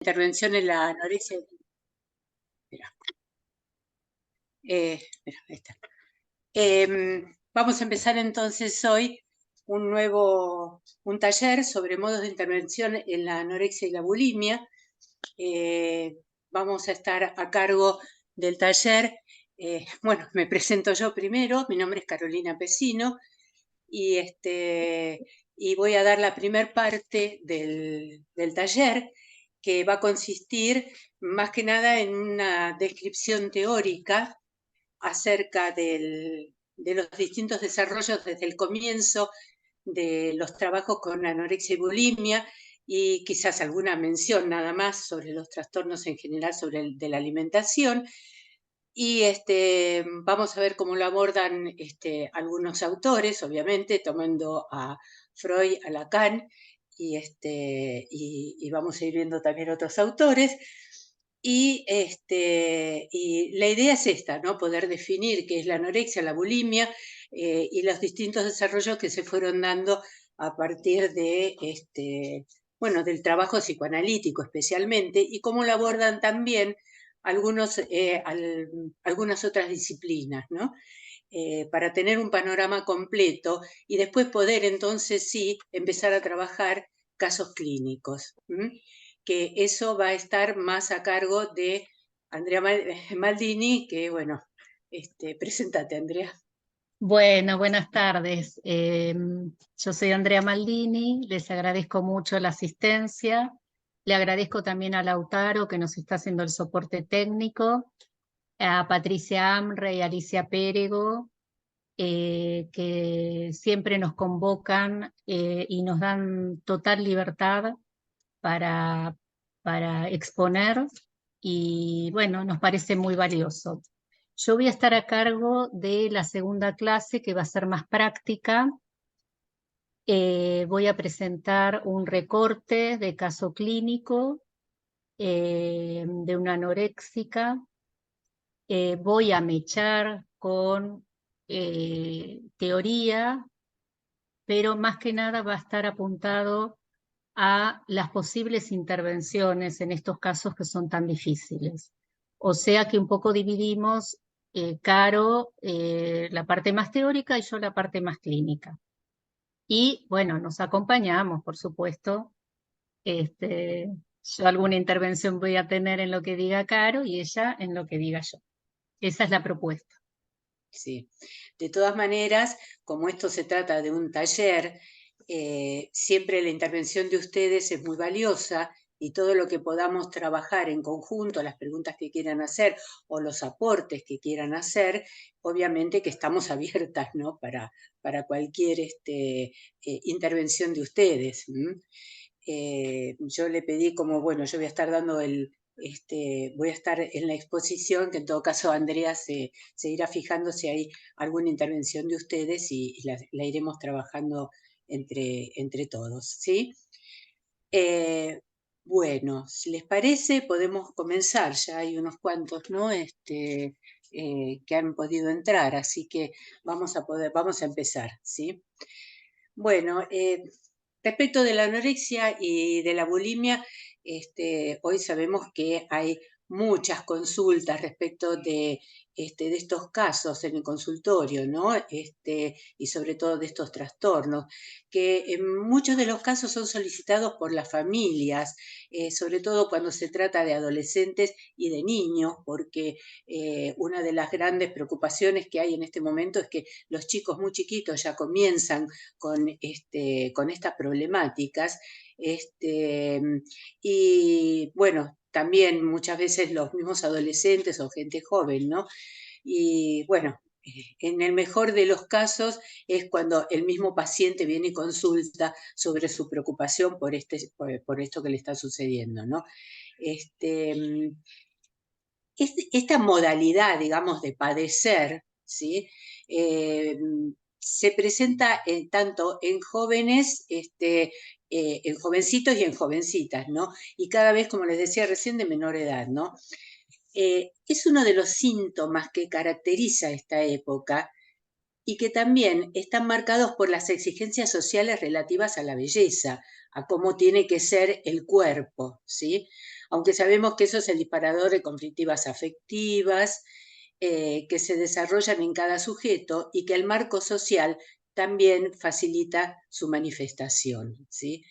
Intervención en la anorexia. Espera. Espera, ahí está. Vamos a empezar entonces hoy un taller sobre modos de intervención en la anorexia y la bulimia. Vamos a estar a cargo del taller. Bueno, me presento yo primero. Mi nombre es Carolina Pesino y, y voy a dar la primer parte del taller, que va a consistir más que nada en una descripción teórica acerca de los distintos desarrollos desde el comienzo de los trabajos con anorexia y bulimia, y quizás alguna mención nada más sobre los trastornos en general de la alimentación. Y vamos a ver cómo lo abordan algunos autores, obviamente, tomando a Freud, a Lacan, y vamos a ir viendo también otros autores. Y la idea es esta, ¿no? Poder definir qué es la anorexia, la bulimia, y los distintos desarrollos que se fueron dando a partir bueno, del trabajo psicoanalítico especialmente, y cómo lo abordan también algunas otras disciplinas, ¿no? Para tener un panorama completo y después poder entonces sí empezar a trabajar casos clínicos, que eso va a estar más a cargo de Andrea Maldini, que bueno, preséntate, Andrea. Bueno, buenas tardes. Yo soy Andrea Maldini, les agradezco mucho la asistencia. Le agradezco también a Lautaro, que nos está haciendo el soporte técnico, a Patricia Amre y Alicia Pérego, que siempre nos convocan y nos dan total libertad para, para exponer, y bueno, nos parece muy valioso. Yo voy a estar a cargo de la segunda clase, que va a ser más práctica. Voy a presentar un recorte de caso clínico de una anoréxica. Voy a mechar con teoría, pero más que nada va a estar apuntado a las posibles intervenciones en estos casos que son tan difíciles. O sea que un poco dividimos, Caro la parte más teórica y yo la parte más clínica. Y bueno, nos acompañamos, por supuesto. Yo alguna intervención voy a tener en lo que diga Caro y ella en lo que diga yo. Esa es la propuesta. Sí. De todas maneras, como esto se trata de un taller, siempre la intervención de ustedes es muy valiosa, y todo lo que podamos trabajar en conjunto, las preguntas que quieran hacer o los aportes que quieran hacer, obviamente que estamos abiertas, ¿no? Para cualquier intervención de ustedes. Yo le pedí como, bueno, yo voy a estar dando voy a estar en la exposición, que en todo caso Andrea se irá fijando si hay alguna intervención de ustedes, y la iremos trabajando entre todos, ¿sí? Bueno, si les parece, podemos comenzar. Ya hay unos cuantos, ¿no? Que han podido entrar, así que vamos a empezar, ¿sí? Bueno, respecto de la anorexia y de la bulimia, hoy sabemos que hay muchas consultas respecto de estos casos en el consultorio, ¿no? Y sobre todo de estos trastornos, que en muchos de los casos son solicitados por las familias, sobre todo cuando se trata de adolescentes y de niños, porque una de las grandes preocupaciones que hay en este momento es que los chicos muy chiquitos ya comienzan con estas problemáticas. Y bueno, también muchas veces los mismos adolescentes o gente joven, ¿no? Y bueno, en el mejor de los casos es cuando el mismo paciente viene y consulta sobre su preocupación por esto que le está sucediendo, ¿no? Esta modalidad, digamos, de padecer, ¿sí? Eh, Se presenta tanto en jóvenes, en jovencitos y en jovencitas, ¿no? Y cada vez, como les decía recién, de menor edad, ¿no? Es uno de los síntomas que caracteriza esta época, y que también están marcados por las exigencias sociales relativas a la belleza, a cómo tiene que ser el cuerpo, ¿sí? aunque sabemos que eso es el disparador de conflictivas afectivas que se desarrollan en cada sujeto y que el marco social también facilita su manifestación, ¿sí?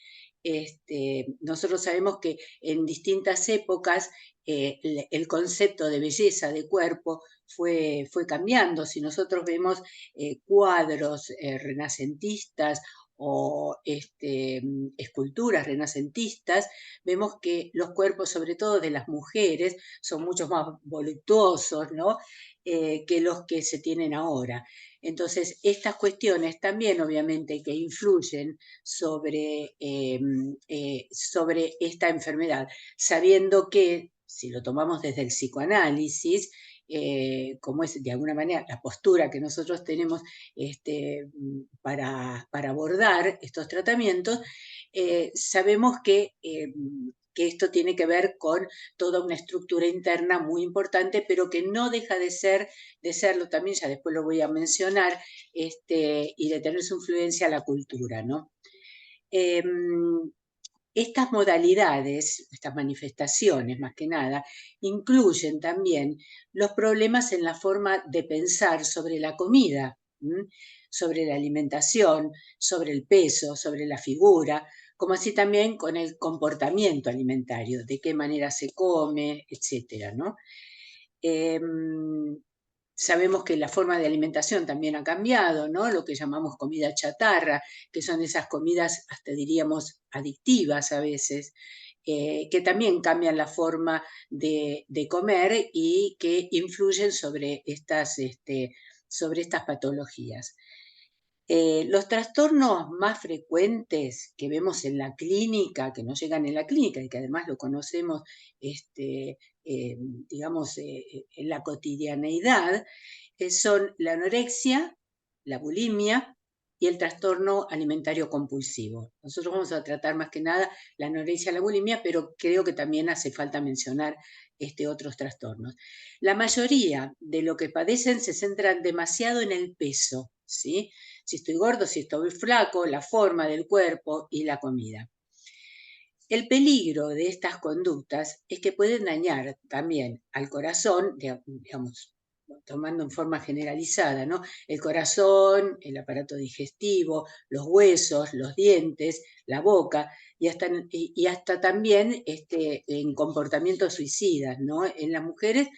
Nosotros sabemos que en distintas épocas el concepto de belleza de cuerpo fue cambiando. Si nosotros vemos cuadros renacentistas o esculturas renacentistas, vemos que los cuerpos, sobre todo de las mujeres, son mucho más voluptuosos, ¿no? Que los que se tienen ahora. Entonces, estas cuestiones también, obviamente, que influyen sobre esta enfermedad, sabiendo que, si lo tomamos desde el psicoanálisis, como es de alguna manera la postura que nosotros tenemos para abordar estos tratamientos, sabemos que esto tiene que ver con toda una estructura interna muy importante, pero que no deja de serlo también, ya después lo voy a mencionar, y de tener su influencia a la cultura, ¿no? Estas modalidades, estas manifestaciones más que nada, incluyen también los problemas en la forma de pensar sobre la comida, sobre la alimentación, sobre el peso, sobre la figura, como así también con el comportamiento alimentario, de qué manera se come, etcétera, ¿no? Sabemos que la forma de alimentación también ha cambiado, ¿no? Lo que llamamos comida chatarra, que son esas comidas, hasta diríamos, adictivas a veces, que también cambian la forma de comer y que influyen sobre estas patologías. Los trastornos más frecuentes que vemos en la clínica, que nos llegan en la clínica y que además lo conocemos, digamos, en la cotidianeidad, son la anorexia, la bulimia y el trastorno alimentario compulsivo. Nosotros vamos a tratar más que nada la anorexia y la bulimia, pero creo que también hace falta mencionar otros trastornos. La mayoría de lo que padecen se centran demasiado en el peso, ¿sí? Si estoy gordo, si estoy flaco, la forma del cuerpo y la comida. El peligro de estas conductas es que pueden dañar también al corazón, digamos, tomando en forma generalizada, ¿no? El corazón, el aparato digestivo, los huesos, los dientes, la boca y hasta también en comportamientos suicidas, ¿no? En las mujeres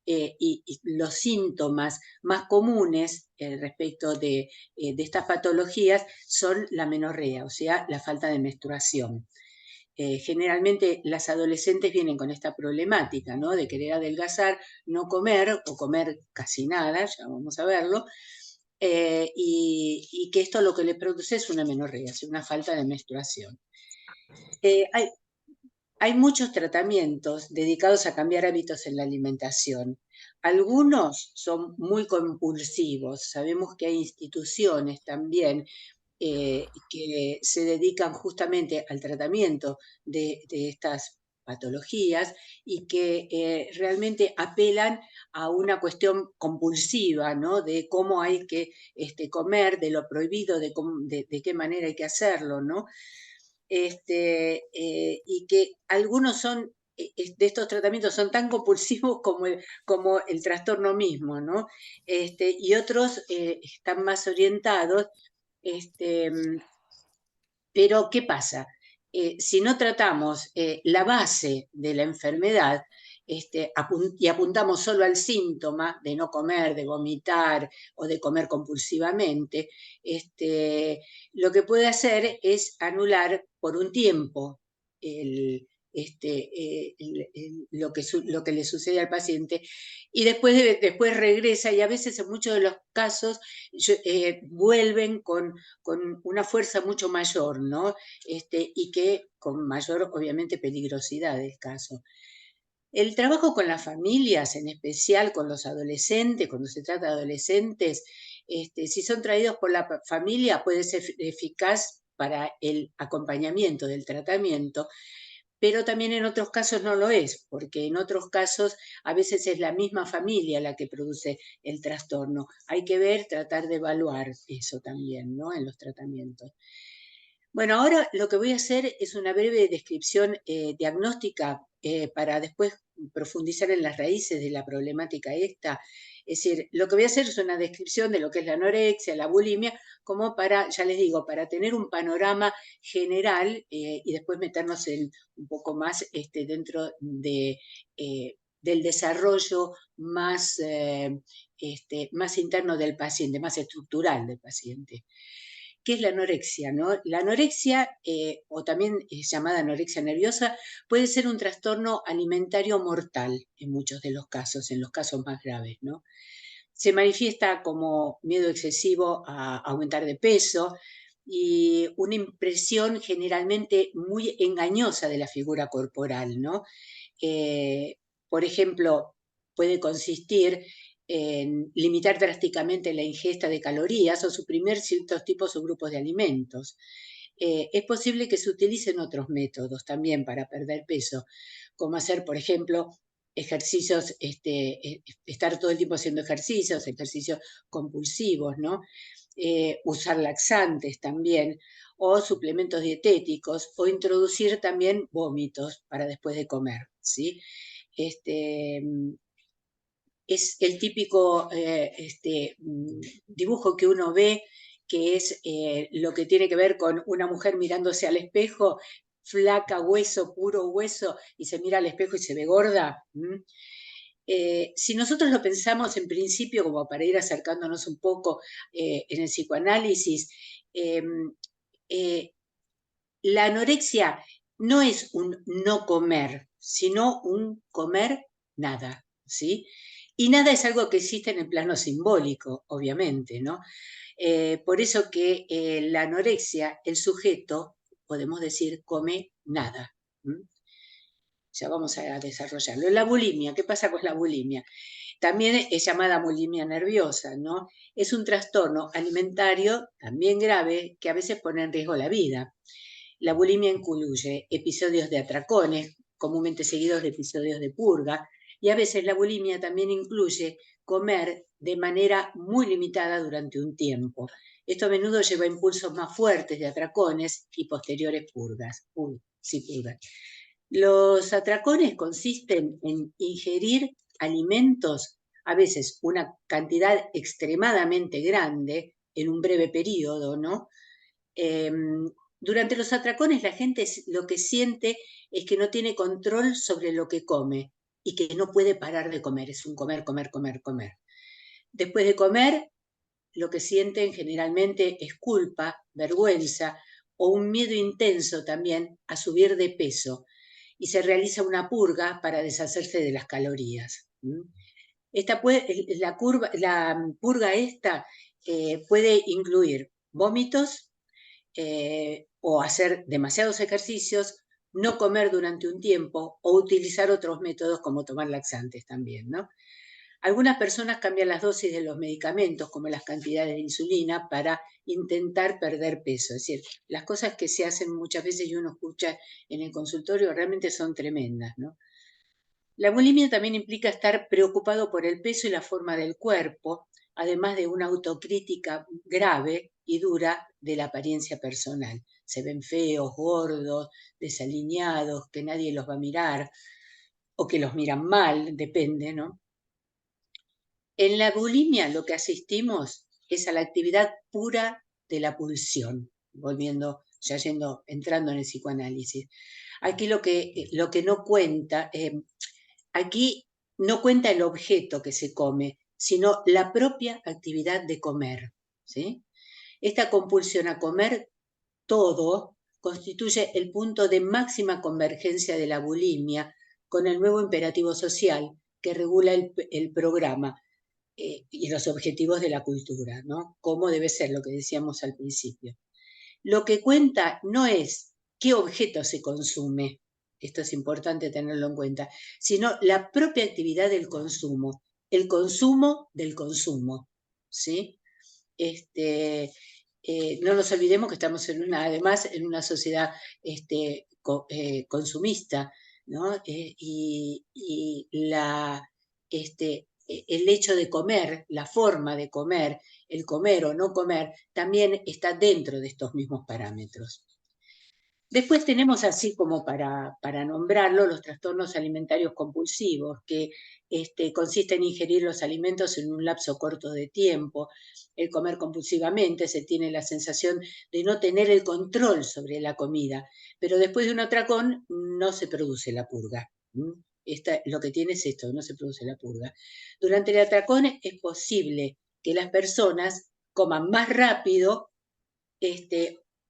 y los síntomas más comunes respecto de estas patologías son la menorrea, o sea, la falta de menstruación. Generalmente las adolescentes vienen con esta problemática, ¿no? De querer adelgazar, no comer o comer casi nada, ya vamos a verlo, y que esto lo que le produce es una menorrea, una falta de menstruación. Hay muchos tratamientos dedicados a cambiar hábitos en la alimentación. Algunos son muy compulsivos. Sabemos que hay instituciones también que se dedican justamente al tratamiento de estas patologías y que realmente apelan a una cuestión compulsiva, ¿no? De cómo hay que comer, de lo prohibido, de qué manera hay que hacerlo, ¿no? Y que algunos de estos tratamientos son tan compulsivos como el trastorno mismo, ¿no? Y otros están más orientados, este, pero ¿qué pasa? Si no tratamos la base de la enfermedad y apuntamos solo al síntoma de no comer, de vomitar o de comer compulsivamente, lo que puede hacer es anular por un tiempo lo que le sucede al paciente y después regresa y a veces en muchos de los casos vuelven con una fuerza mucho mayor, ¿no? Y que con mayor, obviamente, peligrosidad del caso. El trabajo con las familias, en especial con los adolescentes, cuando se trata de adolescentes, si son traídos por la familia, puede ser eficaz para el acompañamiento del tratamiento, pero también en otros casos no lo es, porque en otros casos a veces es la misma familia la que produce el trastorno. Hay que ver, tratar de evaluar eso también, ¿no? En los tratamientos. Bueno, ahora lo que voy a hacer es una breve descripción diagnóstica para después profundizar en las raíces de la problemática esta. Es decir, lo que voy a hacer es una descripción de lo que es la anorexia, la bulimia, como para, ya les digo, para tener un panorama general y después meternos en un poco más dentro del desarrollo más, más interno del paciente, más estructural del paciente. ¿Qué es la anorexia? ¿No? La anorexia, o también es llamada anorexia nerviosa, puede ser un trastorno alimentario mortal en muchos de los casos, en los casos más graves, ¿no? Se manifiesta como miedo excesivo a aumentar de peso y una impresión generalmente muy engañosa de la figura corporal, ¿no? Eh, por ejemplo, puede consistir en limitar drásticamente la ingesta de calorías o suprimir ciertos tipos o grupos de alimentos. Es posible que se utilicen otros métodos también para perder peso, como hacer, por ejemplo, ejercicios, estar todo el tiempo haciendo ejercicios compulsivos, ¿no? Usar laxantes también, o suplementos dietéticos, o introducir también vómitos para después de comer, ¿sí? Este, es el típico dibujo que uno ve, que es lo que tiene que ver con una mujer mirándose al espejo, flaca, hueso, puro hueso, y se mira al espejo y se ve gorda. Si nosotros lo pensamos en principio, como para ir acercándonos un poco en el psicoanálisis, eh, eh, la anorexia no es un no comer, sino un comer nada, ¿sí? Y nada es algo que existe en el plano simbólico, obviamente, ¿no? Por eso que la anorexia, el sujeto, podemos decir, come nada. ¿Mm? Ya vamos a desarrollarlo. La bulimia, ¿qué pasa con la bulimia? También es llamada bulimia nerviosa, ¿no? Es un trastorno alimentario también grave que a veces pone en riesgo la vida. La bulimia incluye episodios de atracones, comúnmente seguidos de episodios de purga, y a veces la bulimia también incluye comer de manera muy limitada durante un tiempo. Esto a menudo lleva a impulsos más fuertes de atracones y posteriores purgas. Sí, purgas. Los atracones consisten en ingerir alimentos, a veces una cantidad extremadamente grande en un breve periodo, ¿no? Eh, durante los atracones la gente lo que siente es que no tiene control sobre lo que come y que no puede parar de comer, es un comer, comer, comer, comer. Después de comer, lo que sienten generalmente es culpa, vergüenza o un miedo intenso también a subir de peso y se realiza una purga para deshacerse de las calorías. Esta puede, la purga esta puede incluir vómitos, o hacer demasiados ejercicios, no comer durante un tiempo o utilizar otros métodos como tomar laxantes también, ¿no? Algunas personas cambian las dosis de los medicamentos, como las cantidades de insulina, para intentar perder peso. Es decir, las cosas que se hacen muchas veces y uno escucha en el consultorio realmente son tremendas, ¿no? La bulimia también implica estar preocupado por el peso y la forma del cuerpo, además de una autocrítica grave y dura de la apariencia personal. Se ven feos, gordos, desalineados, que nadie los va a mirar o que los miran mal, depende, ¿no? En la bulimia lo que asistimos es a la actividad pura de la pulsión, volviendo, ya entrando en el psicoanálisis. Aquí lo que no cuenta, aquí no cuenta el objeto que se come, sino la propia actividad de comer, ¿sí? Esta compulsión a comer todo constituye el punto de máxima convergencia de la bulimia con el nuevo imperativo social que regula el programa y los objetivos de la cultura, ¿no? Cómo debe ser lo que decíamos al principio. Lo que cuenta no es qué objeto se consume, esto es importante tenerlo en cuenta, sino la propia actividad del consumo, el consumo del consumo, ¿sí? No nos olvidemos que estamos además en una sociedad consumista, ¿no? Y el hecho de comer, la forma de comer, el comer o no comer, también está dentro de estos mismos parámetros. Después tenemos, así como para nombrarlo, los trastornos alimentarios compulsivos, que consisten en ingerir los alimentos en un lapso corto de tiempo. El comer compulsivamente, se tiene la sensación de no tener el control sobre la comida, pero después de un atracón no se produce la purga. Lo que tiene es esto, no se produce la purga. Durante el atracón es posible que las personas coman más rápido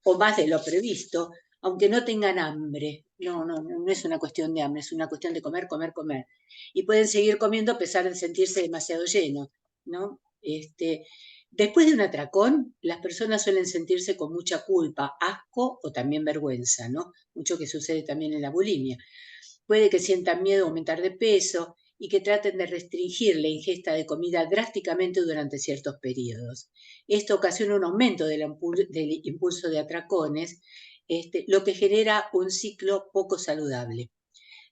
o más de lo previsto, aunque no tengan hambre. No es una cuestión de hambre, es una cuestión de comer, comer, comer. Y pueden seguir comiendo a pesar de sentirse demasiado llenos, ¿no? Después de un atracón, las personas suelen sentirse con mucha culpa, asco o también vergüenza, ¿no? Mucho que sucede también en la bulimia. Puede que sientan miedo a aumentar de peso y que traten de restringir la ingesta de comida drásticamente durante ciertos periodos. Esto ocasiona un aumento del impulso de atracones, lo que genera un ciclo poco saludable.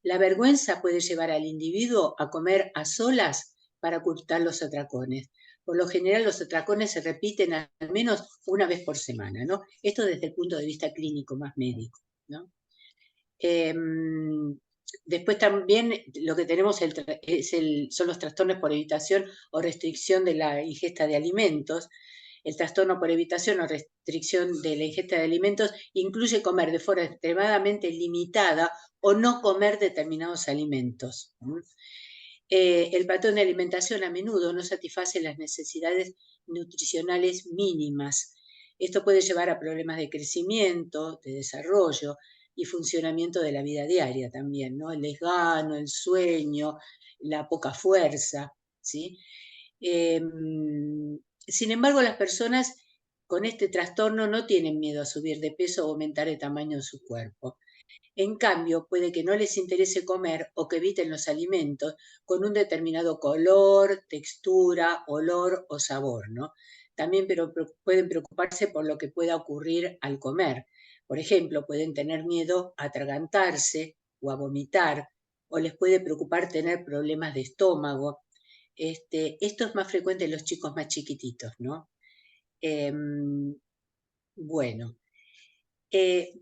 La vergüenza puede llevar al individuo a comer a solas para ocultar los atracones. Por lo general, los atracones se repiten al menos una vez por semana, ¿no? Esto desde el punto de vista clínico, más médico, ¿no? Después también lo que tenemos son los trastornos por evitación o restricción de la ingesta de alimentos. El trastorno por evitación o restricción de la ingesta de alimentos incluye comer de forma extremadamente limitada o no comer determinados alimentos. El patrón de alimentación a menudo no satisface las necesidades nutricionales mínimas. Esto puede llevar a problemas de crecimiento, de desarrollo y funcionamiento de la vida diaria también, ¿no? El desgano, el sueño, la poca fuerza, ¿sí? Sin embargo, las personas con este trastorno no tienen miedo a subir de peso o aumentar el tamaño de su cuerpo. En cambio, puede que no les interese comer o que eviten los alimentos con un determinado color, textura, olor o sabor, ¿no? También pueden preocuparse por lo que pueda ocurrir al comer. Por ejemplo, pueden tener miedo a atragantarse o a vomitar, o les puede preocupar tener problemas de estómago. Esto es más frecuente en los chicos más chiquititos, ¿no? Bueno.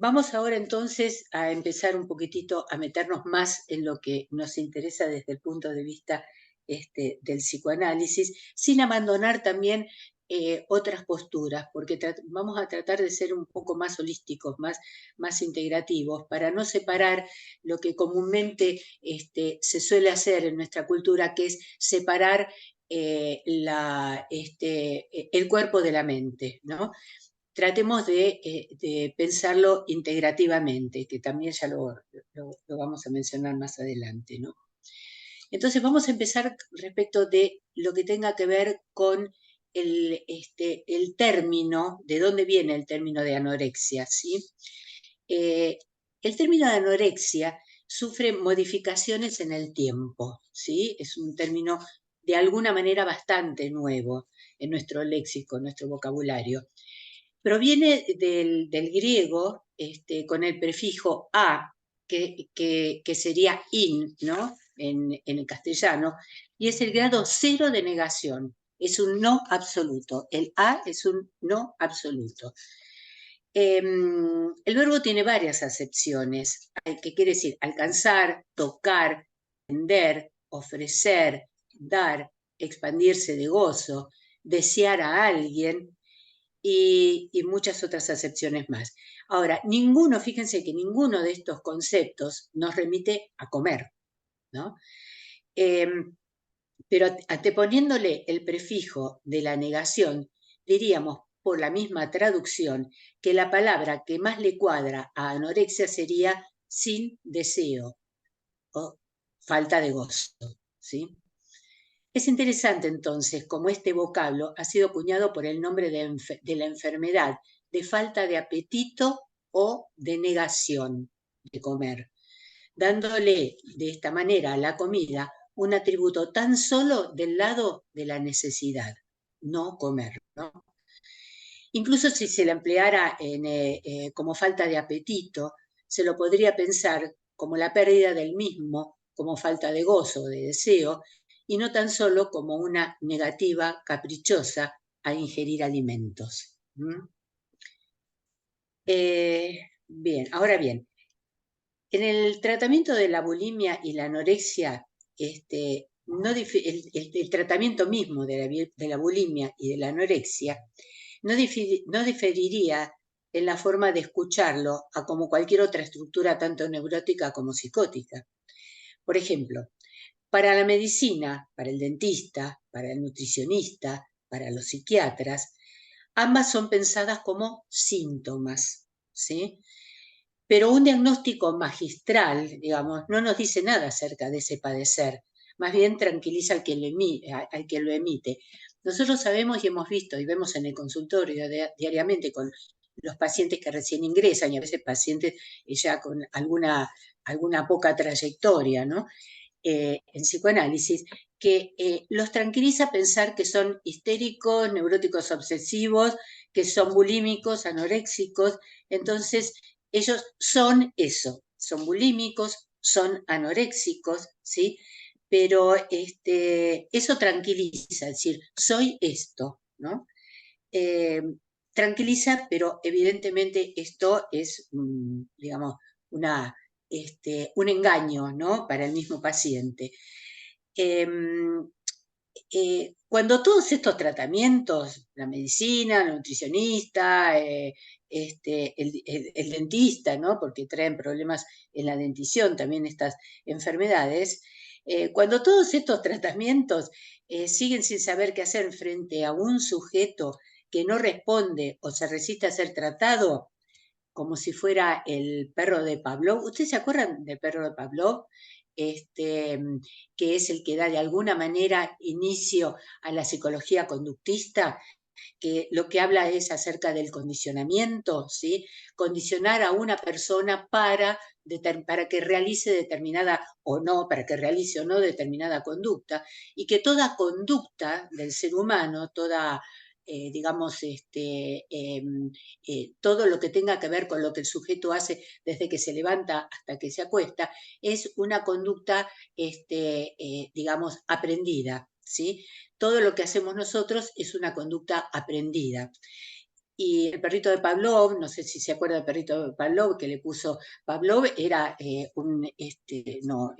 Vamos ahora entonces a empezar un poquitito a meternos más en lo que nos interesa desde el punto de vista del psicoanálisis, sin abandonar también otras posturas, porque vamos a tratar de ser un poco más holísticos, más integrativos, para no separar lo que comúnmente se suele hacer en nuestra cultura, que es separar el cuerpo de la mente, ¿no? Tratemos de pensarlo integrativamente, que también ya lo vamos a mencionar más adelante, ¿no? Entonces vamos a empezar respecto de lo que tenga que ver con el término, de dónde viene el término de anorexia, ¿sí? El término de anorexia sufre modificaciones en el tiempo, ¿sí? Es un término de alguna manera bastante nuevo en nuestro léxico, en nuestro vocabulario. Proviene del griego con el prefijo a, que sería in, ¿no? En el castellano, y es el grado cero de negación, es un no absoluto. El a es un no absoluto. El verbo tiene varias acepciones, que quiere decir alcanzar, tocar, vender, ofrecer, dar, expandirse de gozo, desear a alguien, y muchas otras acepciones más. Ahora, fíjense que ninguno de estos conceptos nos remite a comer, ¿no? Pero anteponiéndole el prefijo de la negación, diríamos por la misma traducción que la palabra que más le cuadra a anorexia sería sin deseo o falta de gozo, ¿sí? Es interesante entonces cómo este vocablo ha sido acuñado por el nombre de la enfermedad de falta de apetito o de negación de comer, dándole de esta manera a la comida un atributo tan solo del lado de la necesidad, no comer, ¿no? Incluso si se la empleara como falta de apetito, se lo podría pensar como la pérdida del mismo, como falta de gozo, de deseo, y no tan solo como una negativa caprichosa a ingerir alimentos. Bien, ahora bien, en el tratamiento de la bulimia y la anorexia, no el tratamiento mismo de la bulimia y de la anorexia no diferiría en la forma de escucharlo a como cualquier otra estructura, tanto neurótica como psicótica. Por ejemplo, para la medicina, para el dentista, para el nutricionista, para los psiquiatras, ambas son pensadas como síntomas, ¿sí? Pero un diagnóstico magistral, digamos, no nos dice nada acerca de ese padecer, más bien tranquiliza al que lo emite. Nosotros sabemos y hemos visto y vemos en el consultorio diariamente con los pacientes que recién ingresan y a veces pacientes ya con alguna poca trayectoria, ¿no? En psicoanálisis, que los tranquiliza pensar que son histéricos, neuróticos obsesivos, que son bulímicos, anoréxicos. Entonces, ellos son eso, son bulímicos, son anoréxicos, ¿sí? Pero eso tranquiliza, es decir, soy esto, ¿no? Eh, Tranquiliza, pero evidentemente esto es, digamos, una, un engaño, ¿no? Para el mismo paciente. Eh, Cuando todos estos tratamientos, la medicina, el nutricionista, el dentista, ¿no? Porque traen problemas en la dentición también estas enfermedades, cuando todos estos tratamientos siguen sin saber qué hacer frente a un sujeto que no responde o se resiste a ser tratado, como si fuera el perro de Pavlov. ¿Ustedes se acuerdan del perro de Pavlov? Este, que es el que da de alguna manera inicio a la psicología conductista, que lo que habla es acerca del condicionamiento, ¿sí? Condicionar a una persona para que realice determinada o no, para que realice o no determinada conducta, y que toda conducta del ser humano, toda digamos, todo lo que tenga que ver con lo que el sujeto hace desde que se levanta hasta que se acuesta, es una conducta, digamos, aprendida, ¿sí? Todo lo que hacemos nosotros es una conducta aprendida. Y el perrito de Pavlov, no sé si se acuerda del perrito de Pavlov, que le puso Pavlov, era no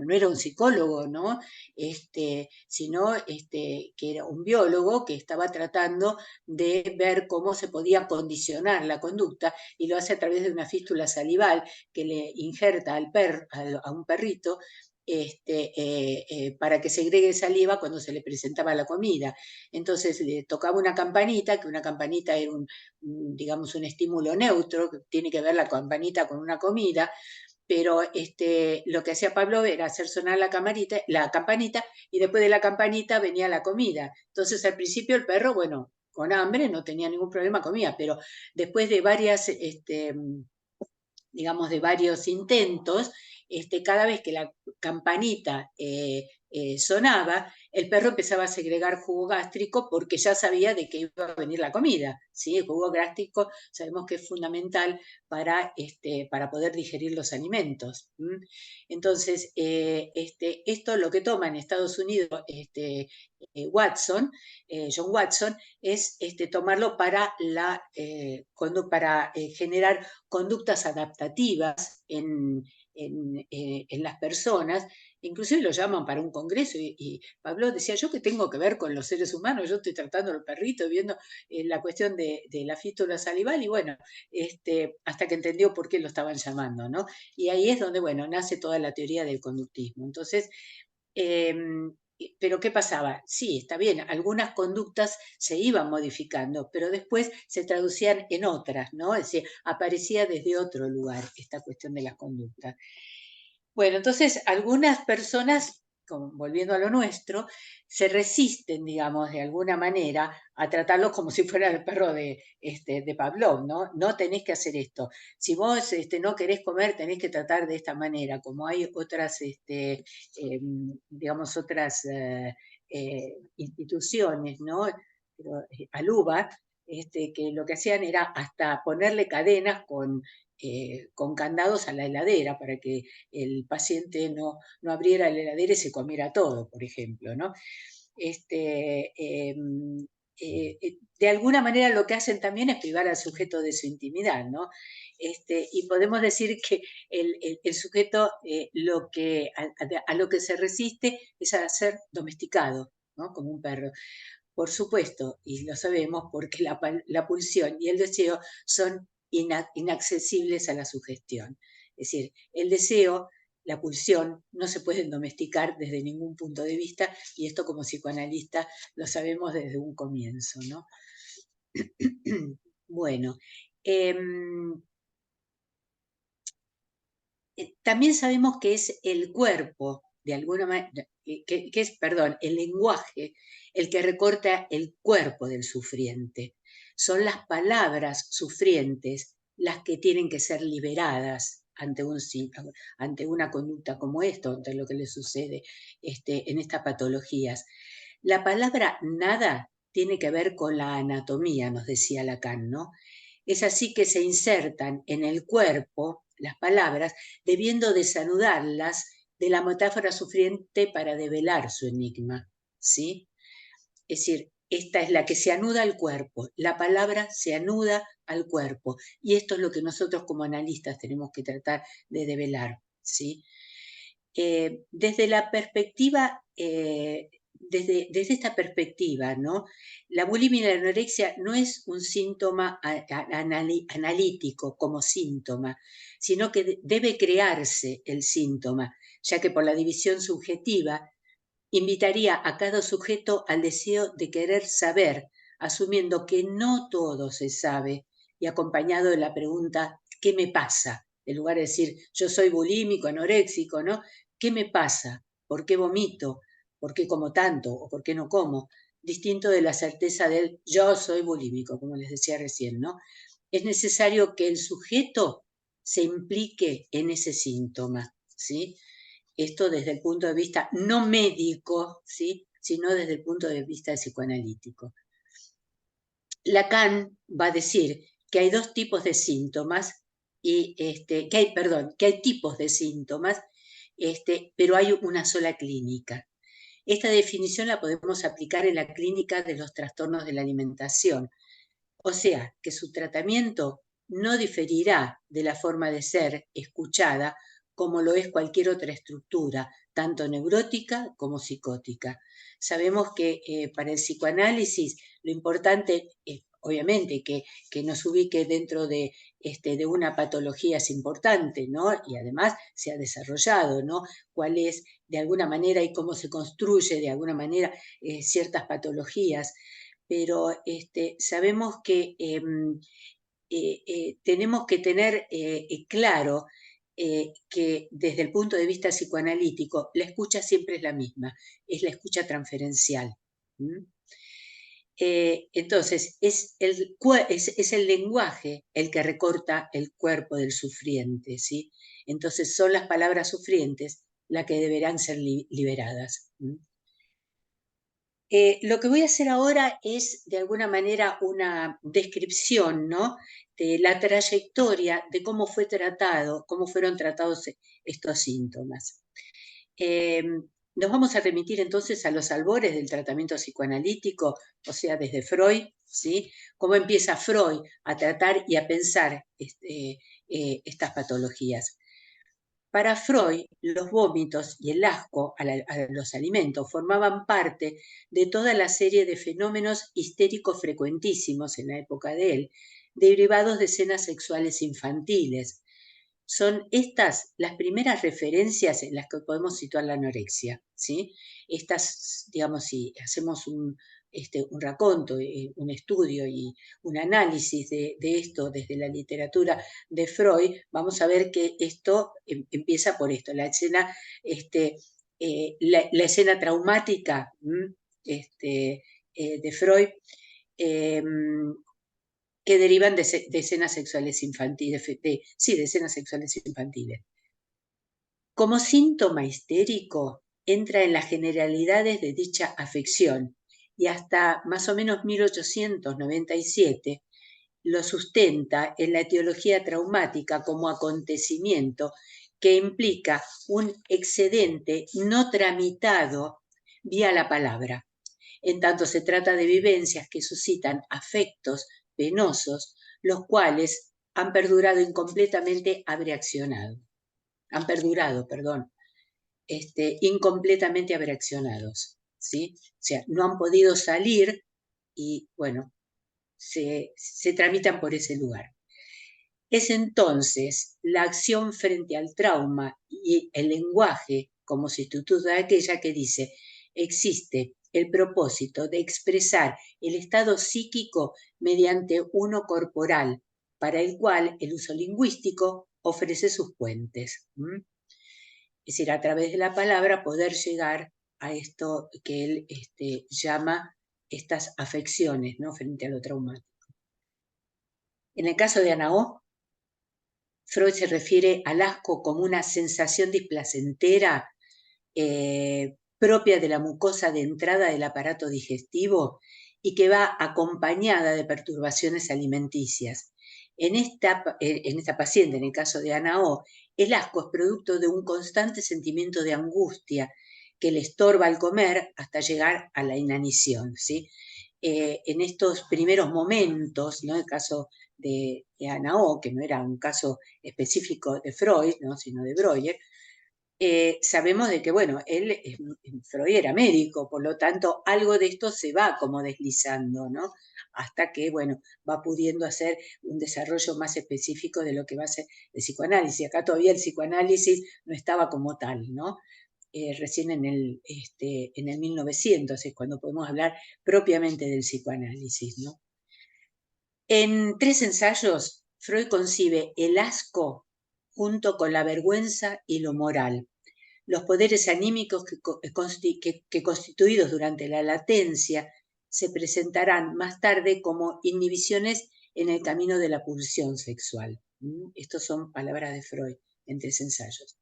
era un psicólogo, ¿no? Sino que era un biólogo que estaba tratando de ver cómo se podía condicionar la conducta y lo hace a través de una fístula salival que le injerta a un perrito para que segregue saliva cuando se le presentaba la comida. Entonces le tocaba una campanita, que una campanita era digamos, un estímulo neutro, que tiene que ver la campanita con una comida, pero lo que hacía Pablo era hacer sonar la campanita, y después de la campanita venía la comida. Entonces al principio el perro, bueno, con hambre no tenía ningún problema, comía, pero después de digamos, de varios intentos, cada vez que la campanita sonaba, el perro empezaba a segregar jugo gástrico porque ya sabía de que iba a venir la comida, ¿sí? El jugo gástrico sabemos que es fundamental para poder digerir los alimentos. Entonces, esto lo que toma en Estados Unidos John Watson, es tomarlo para generar conductas adaptativas en las personas. Inclusive lo llaman para un congreso y Pablo decía, ¿yo qué tengo que ver con los seres humanos? Yo estoy tratando al perrito, viendo la cuestión de la fístula salival y bueno, hasta que entendió por qué lo estaban llamando, ¿no? Y ahí es donde, bueno, nace toda la teoría del conductismo. Entonces, eh, pero ¿qué pasaba? Sí, está bien, algunas conductas se iban modificando, pero después se traducían en otras, ¿no? Es decir, aparecía desde otro lugar esta cuestión de las conductas. Bueno, entonces algunas personas, volviendo a lo nuestro, se resisten, digamos, de alguna manera a tratarlos como si fuera el perro de Pavlov, ¿no? No tenés que hacer esto. Si vos no querés comer, tenés que tratar de esta manera, como hay otras, digamos, otras instituciones, ¿no? Aluba, que lo que hacían era hasta ponerle cadenas con candados a la heladera para que el paciente no abriera la heladera y se comiera todo, por ejemplo, ¿no? Este, eh, de alguna manera lo que hacen también es privar al sujeto de su intimidad, ¿no? Y podemos decir que el sujeto a lo que se resiste es a ser domesticado, ¿no? Como un perro. Por supuesto, y lo sabemos porque la pulsión y el deseo son inaccesibles a la sugestión. Es decir, el deseo, la pulsión, no se pueden domesticar desde ningún punto de vista, y esto como psicoanalista lo sabemos desde un comienzo, ¿no? Bueno, también sabemos que es el cuerpo, de alguna manera, que es, perdón, el lenguaje, el que recorta el cuerpo del sufriente. Son las palabras sufrientes las que tienen que ser liberadas ante una conducta como esto, ante lo que le sucede en estas patologías. La palabra nada tiene que ver con la anatomía, nos decía Lacan, ¿no? Es así que se insertan en el cuerpo las palabras, debiendo desanudarlas de la metáfora sufriente para develar su enigma, ¿sí? Es decir, esta es la que se anuda al cuerpo, la palabra se anuda al cuerpo, y esto es lo que nosotros como analistas tenemos que tratar de develar, ¿sí? Desde la perspectiva, desde esta perspectiva, ¿no? La bulimia y la anorexia no es un síntoma analítico como síntoma, sino que debe crearse el síntoma, ya que por la división subjetiva invitaría a cada sujeto al deseo de querer saber, asumiendo que no todo se sabe y acompañado de la pregunta ¿qué me pasa? En lugar de decir yo soy bulímico, anoréxico, ¿no? ¿Qué me pasa? ¿Por qué vomito? ¿Por qué como tanto? ¿O por qué no como? Distinto de la certeza del yo soy bulímico, como les decía recién, ¿no? Es necesario que el sujeto se implique en ese síntoma, ¿sí? Esto desde el punto de vista no médico, ¿sí? Sino desde el punto de vista psicoanalítico. Lacan va a decir que hay dos tipos de síntomas, que hay tipos de síntomas, pero hay una sola clínica. Esta definición la podemos aplicar en la clínica de los trastornos de la alimentación, o sea, que su tratamiento no diferirá de la forma de ser escuchada como lo es cualquier otra estructura, tanto neurótica como psicótica. Sabemos que para el psicoanálisis lo importante es, obviamente, que nos ubique dentro de una patología es importante, ¿no? Y además se ha desarrollado, ¿no? Cuál es, de alguna manera, y cómo se construye, de alguna manera, ciertas patologías, pero sabemos que tenemos que tener claro que desde el punto de vista psicoanalítico la escucha siempre es la misma, es la escucha transferencial. Entonces, es el lenguaje el que recorta el cuerpo del sufriente, ¿sí? Entonces, son las palabras sufrientes las que deberán ser liberadas. Lo que voy a hacer ahora es, de alguna manera, una descripción, ¿no? De la trayectoria de cómo cómo fueron tratados estos síntomas. Nos vamos a remitir entonces a los albores del tratamiento psicoanalítico, o sea, desde Freud, ¿sí? Cómo empieza Freud a tratar y a pensar estas patologías. Para Freud, los vómitos y el asco a los alimentos formaban parte de toda la serie de fenómenos histéricos frecuentísimos en la época de él, derivados de escenas sexuales infantiles. Son estas las primeras referencias en las que podemos situar la anorexia, ¿sí? Estas, digamos, si hacemos un raconto, un estudio y un análisis de esto desde la literatura de Freud, vamos a ver que esto empieza por esto, la escena, la escena traumática de Freud, que derivan de escenas sexuales infantiles, de escenas sexuales infantiles. Como síntoma histérico, entra en las generalidades de dicha afección y hasta más o menos 1897 lo sustenta en la etiología traumática como acontecimiento que implica un excedente no tramitado vía la palabra. en tanto se trata de vivencias que suscitan afectos penosos, los cuales han perdurado incompletamente abreaccionados. Han perdurado, perdón, incompletamente abreaccionados, ¿sí? O sea, no han podido salir y, bueno, se tramitan por ese lugar. Es entonces la acción frente al trauma y el lenguaje como sustituto de aquella que dice, existe el propósito de expresar el estado psíquico mediante uno corporal, para el cual el uso lingüístico ofrece sus puentes. Es decir, a través de la palabra poder llegar a esto que él llama estas afecciones, ¿no?, frente a lo traumático. En el caso de Ana O, Freud se refiere al asco como una sensación displacentera propia de la mucosa de entrada del aparato digestivo y que va acompañada de perturbaciones alimenticias. En esta paciente, en el caso de Ana O, el asco es producto de un constante sentimiento de angustia que le estorba al comer hasta llegar a la inanición, ¿sí? En estos primeros momentos, ¿no?, el caso de Ana O, que no era un caso específico de Freud, ¿no?, sino de Breuer, sabemos de que, bueno, Freud era médico, por lo tanto, algo de esto se va como deslizando, ¿no? Hasta que, bueno, va pudiendo hacer un desarrollo más específico de lo que va a ser el psicoanálisis. Acá todavía el psicoanálisis no estaba como tal, ¿no? Recién en el 1900 es cuando podemos hablar propiamente del psicoanálisis, ¿no? En 3 ensayos, Freud concibe el asco junto con la vergüenza y lo moral. Los poderes anímicos que constituidos durante la latencia se presentarán más tarde como inhibiciones en el camino de la pulsión sexual. Estos son palabras de Freud en 3 ensayos.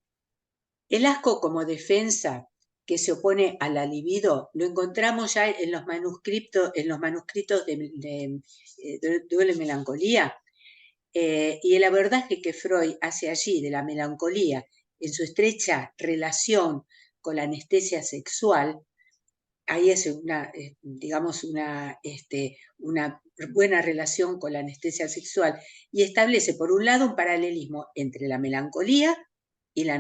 El asco como defensa que se opone a la libido lo encontramos ya en los manuscritos de Duelo y Melancolía, y el abordaje que Freud hace allí de la melancolía en su estrecha relación con la anestesia sexual, ahí es digamos, una buena relación con la anestesia sexual y establece, por un lado, un paralelismo entre la melancolía y la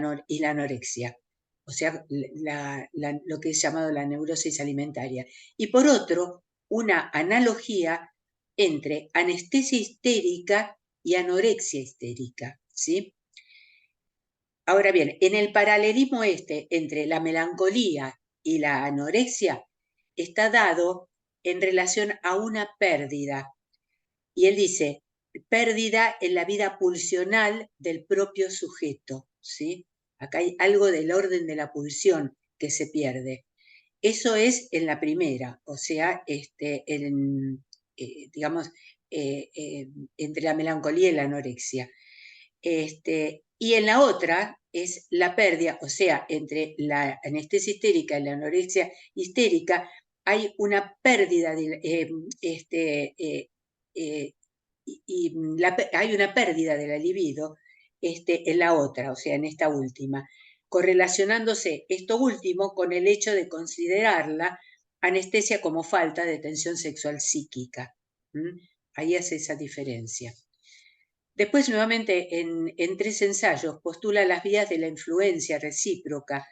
anorexia, o sea, lo que es llamado la neurosis alimentaria. Y por otro, una analogía entre anestesia histérica y anorexia histérica, ¿sí? Ahora bien, en el paralelismo entre la melancolía y la anorexia está dado en relación a una pérdida. Y él dice, pérdida en la vida pulsional del propio sujeto, ¿sí? Acá hay algo del orden de la pulsión que se pierde. Eso es en la primera, o sea, digamos, entre la melancolía y la anorexia. Y en la otra es la pérdida, o sea, entre la anestesia histérica y la anorexia histérica hay una pérdida hay una pérdida de la libido en la otra, o sea, en esta última, correlacionándose esto último con el hecho de considerarla anestesia como falta de tensión sexual psíquica. Ahí hace esa diferencia. Después, nuevamente, en 3 ensayos, postula las vías de la influencia recíproca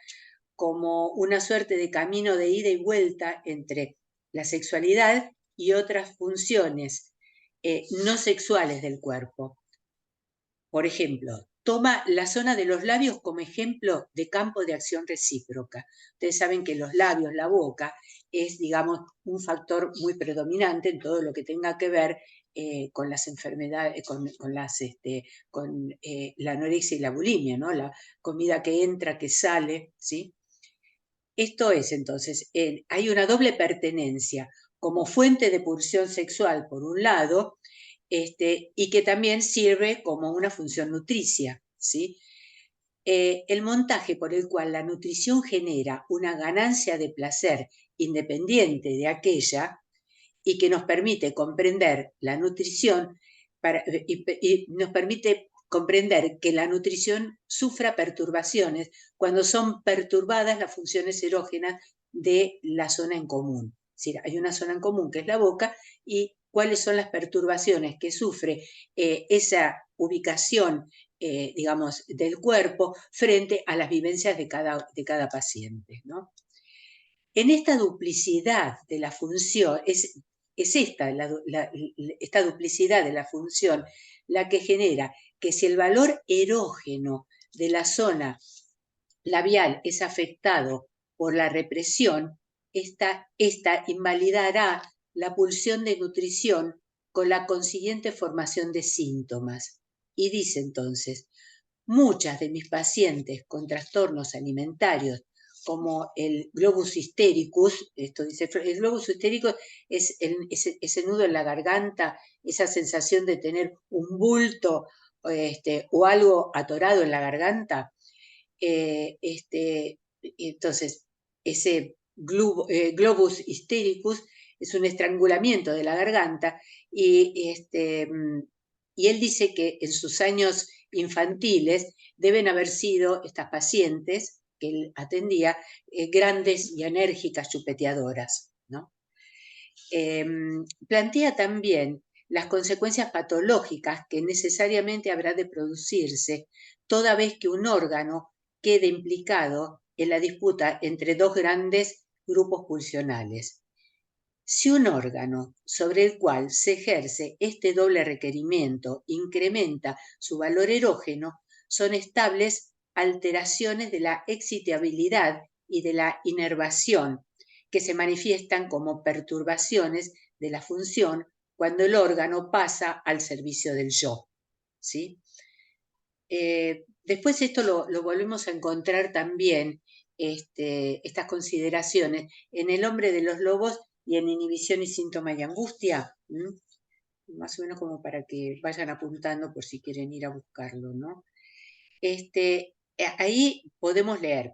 como una suerte de camino de ida y vuelta entre la sexualidad y otras funciones no sexuales del cuerpo. Por ejemplo, toma la zona de los labios como ejemplo de campo de acción recíproca. Ustedes saben que los labios, la boca, es, digamos, un factor muy predominante en todo lo que tenga que ver con las enfermedades, con la anorexia y la bulimia, ¿no? La comida que entra, que sale, ¿sí? Esto es, entonces, hay una doble pertenencia como fuente de pulsión sexual, por un lado, y que también sirve como una función nutricia, ¿sí? El montaje por el cual la nutrición genera una ganancia de placer independiente de aquella y que nos permite comprender la nutrición y nos permite comprender que la nutrición sufra perturbaciones cuando son perturbadas las funciones erógenas de la zona en común, decir, hay una zona en común que es la boca y cuáles son las perturbaciones que sufre esa ubicación, digamos, del cuerpo frente a las vivencias de cada paciente, ¿no? En esta duplicidad de la función, es esta, esta duplicidad de la función la que genera que si el valor erógeno de la zona labial es afectado por la represión, esta invalidará la pulsión de nutrición con la consiguiente formación de síntomas. Y dice entonces, muchas de mis pacientes con trastornos alimentarios, como el globus hystericus, esto dice, el globus hystericus es ese nudo en la garganta, esa sensación de tener un bulto o algo atorado en la garganta. Entonces, ese globus hystericus es un estrangulamiento de la garganta y él dice que en sus años infantiles deben haber sido estas pacientes que él atendía grandes y enérgicas chupeteadoras, ¿no? Plantea también las consecuencias patológicas que necesariamente habrá de producirse toda vez que un órgano quede implicado en la disputa entre dos grandes grupos pulsionales. Si un órgano sobre el cual se ejerce este doble requerimiento incrementa su valor erógeno, son estables alteraciones de la excitabilidad y de la inervación, que se manifiestan como perturbaciones de la función cuando el órgano pasa al servicio del yo. ¿Sí? Después esto lo volvemos a encontrar también, estas consideraciones, en El hombre de los lobos y en Inhibición y síntoma y angustia, más o menos como para que vayan apuntando por si quieren ir a buscarlo, ¿no? Ahí podemos leer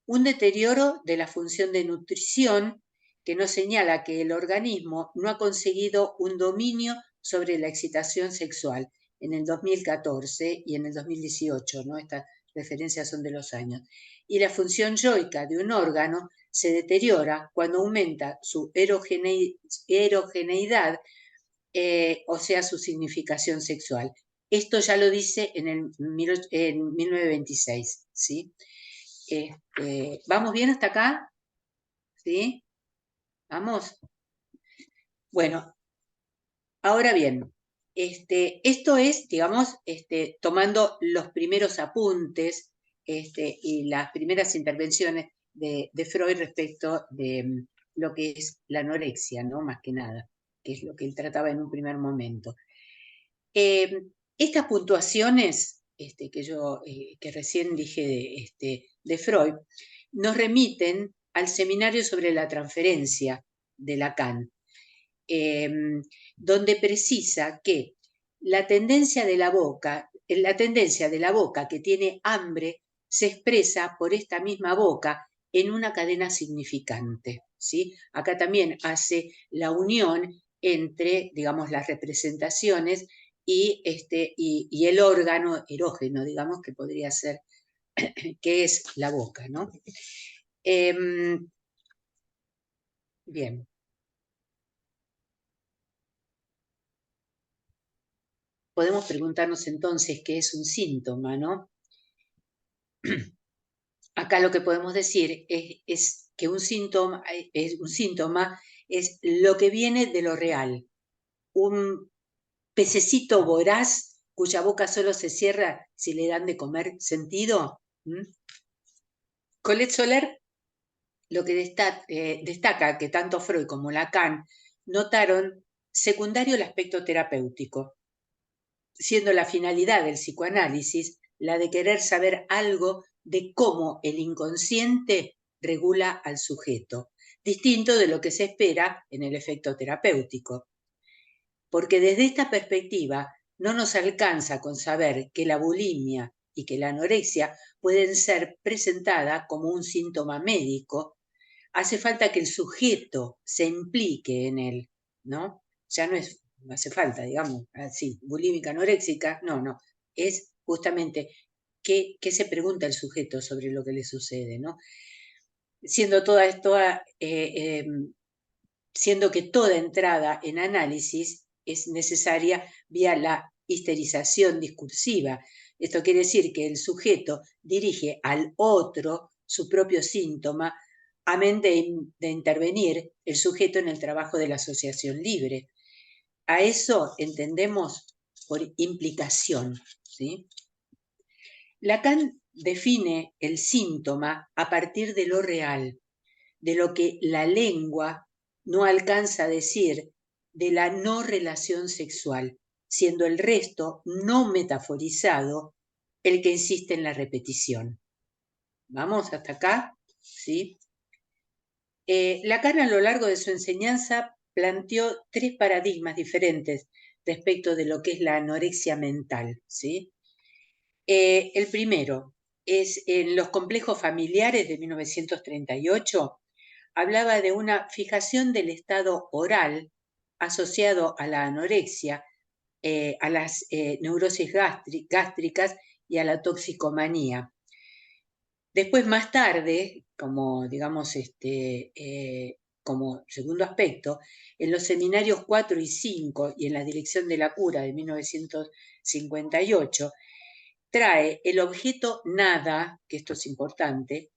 un deterioro de la función de nutrición que nos señala que el organismo no ha conseguido un dominio sobre la excitación sexual en el 2014 y en el 2018, ¿no? Estas referencias son de los años. Y la función yoica de un órgano se deteriora cuando aumenta su erogeneidad, o sea, su significación sexual. Esto ya lo dice en 1926, ¿sí? ¿Vamos bien hasta acá? ¿Sí? ¿Vamos? Bueno, ahora bien, esto es, digamos, tomando los primeros apuntes y las primeras intervenciones de Freud respecto de lo que es la anorexia, ¿no? Más que nada, que es lo que él trataba en un primer momento. Estas puntuaciones que recién dije de Freud nos remiten al seminario sobre la transferencia de Lacan, donde precisa que la tendencia de la boca que tiene hambre se expresa por esta misma boca en una cadena significante, ¿sí? Acá también hace la unión entre, digamos, las representaciones y el órgano erógeno, digamos, que podría ser, que es la boca, ¿no? Bien. Podemos preguntarnos entonces qué es un síntoma, ¿no? Acá lo que podemos decir es que un síntoma es lo que viene de lo real. Un pececito voraz cuya boca solo se cierra si le dan de comer sentido. Colette Soler lo que destaca que tanto Freud como Lacan notaron secundario el aspecto terapéutico, siendo la finalidad del psicoanálisis la de querer saber algo de cómo el inconsciente regula al sujeto, distinto de lo que se espera en el efecto terapéutico. Porque desde esta perspectiva no nos alcanza con saber que la bulimia y que la anorexia pueden ser presentadas como un síntoma médico, hace falta que el sujeto se implique en él, ¿no? Ya no hace falta, digamos, así, bulímica, anoréxica, no, es justamente qué se pregunta el sujeto sobre lo que le sucede, ¿no? Siendo toda esto siendo que toda entrada en análisis es necesaria vía la histerización discursiva. Esto quiere decir que el sujeto dirige al otro su propio síntoma, amén de intervenir el sujeto en el trabajo de la asociación libre. A eso entendemos por implicación, ¿sí? Lacan define el síntoma a partir de lo real, de lo que la lengua no alcanza a decir, de la no relación sexual, siendo el resto no metaforizado el que insiste en la repetición. ¿Vamos hasta acá? ¿Sí? Lacan a lo largo de su enseñanza planteó 3 paradigmas diferentes respecto de lo que es la anorexia mental, ¿sí? El primero es en Los complejos familiares de 1938, hablaba de una fijación del estado oral asociado a la anorexia, a las neurosis gástricas y a la toxicomanía. Después, más tarde, como digamos, como segundo aspecto, en los seminarios 4 y 5 y en la Dirección de la Cura de 1958, trae el objeto nada, que esto es importante,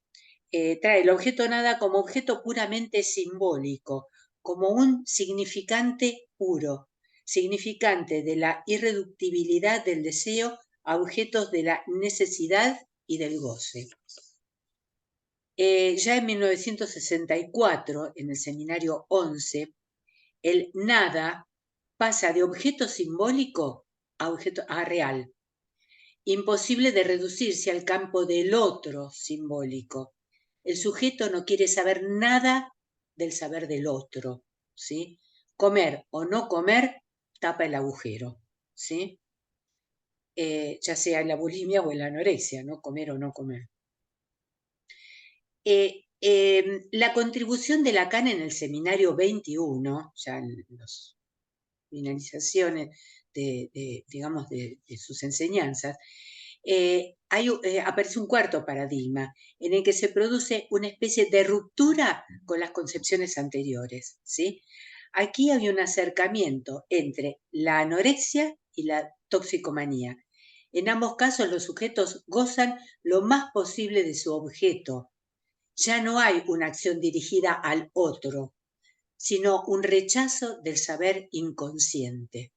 trae el objeto nada como objeto puramente simbólico, como un significante puro, significante de la irreductibilidad del deseo a objetos de la necesidad y del goce. Ya en 1964, en el seminario 11, el nada pasa de objeto simbólico a real, imposible de reducirse al campo del otro simbólico. El sujeto no quiere saber nada del saber del otro, ¿sí? Comer o no comer tapa el agujero, ¿sí? Ya sea en la bulimia o en la anorexia, ¿no? Comer o no comer. La contribución de Lacan en el seminario 21, ya en las finalizaciones digamos, de sus enseñanzas, aparece un cuarto paradigma en el que se produce una especie de ruptura con las concepciones anteriores, ¿sí? Aquí había un acercamiento entre la anorexia y la toxicomanía. En ambos casos los sujetos gozan lo más posible de su objeto. Ya no hay una acción dirigida al otro, sino un rechazo del saber inconsciente.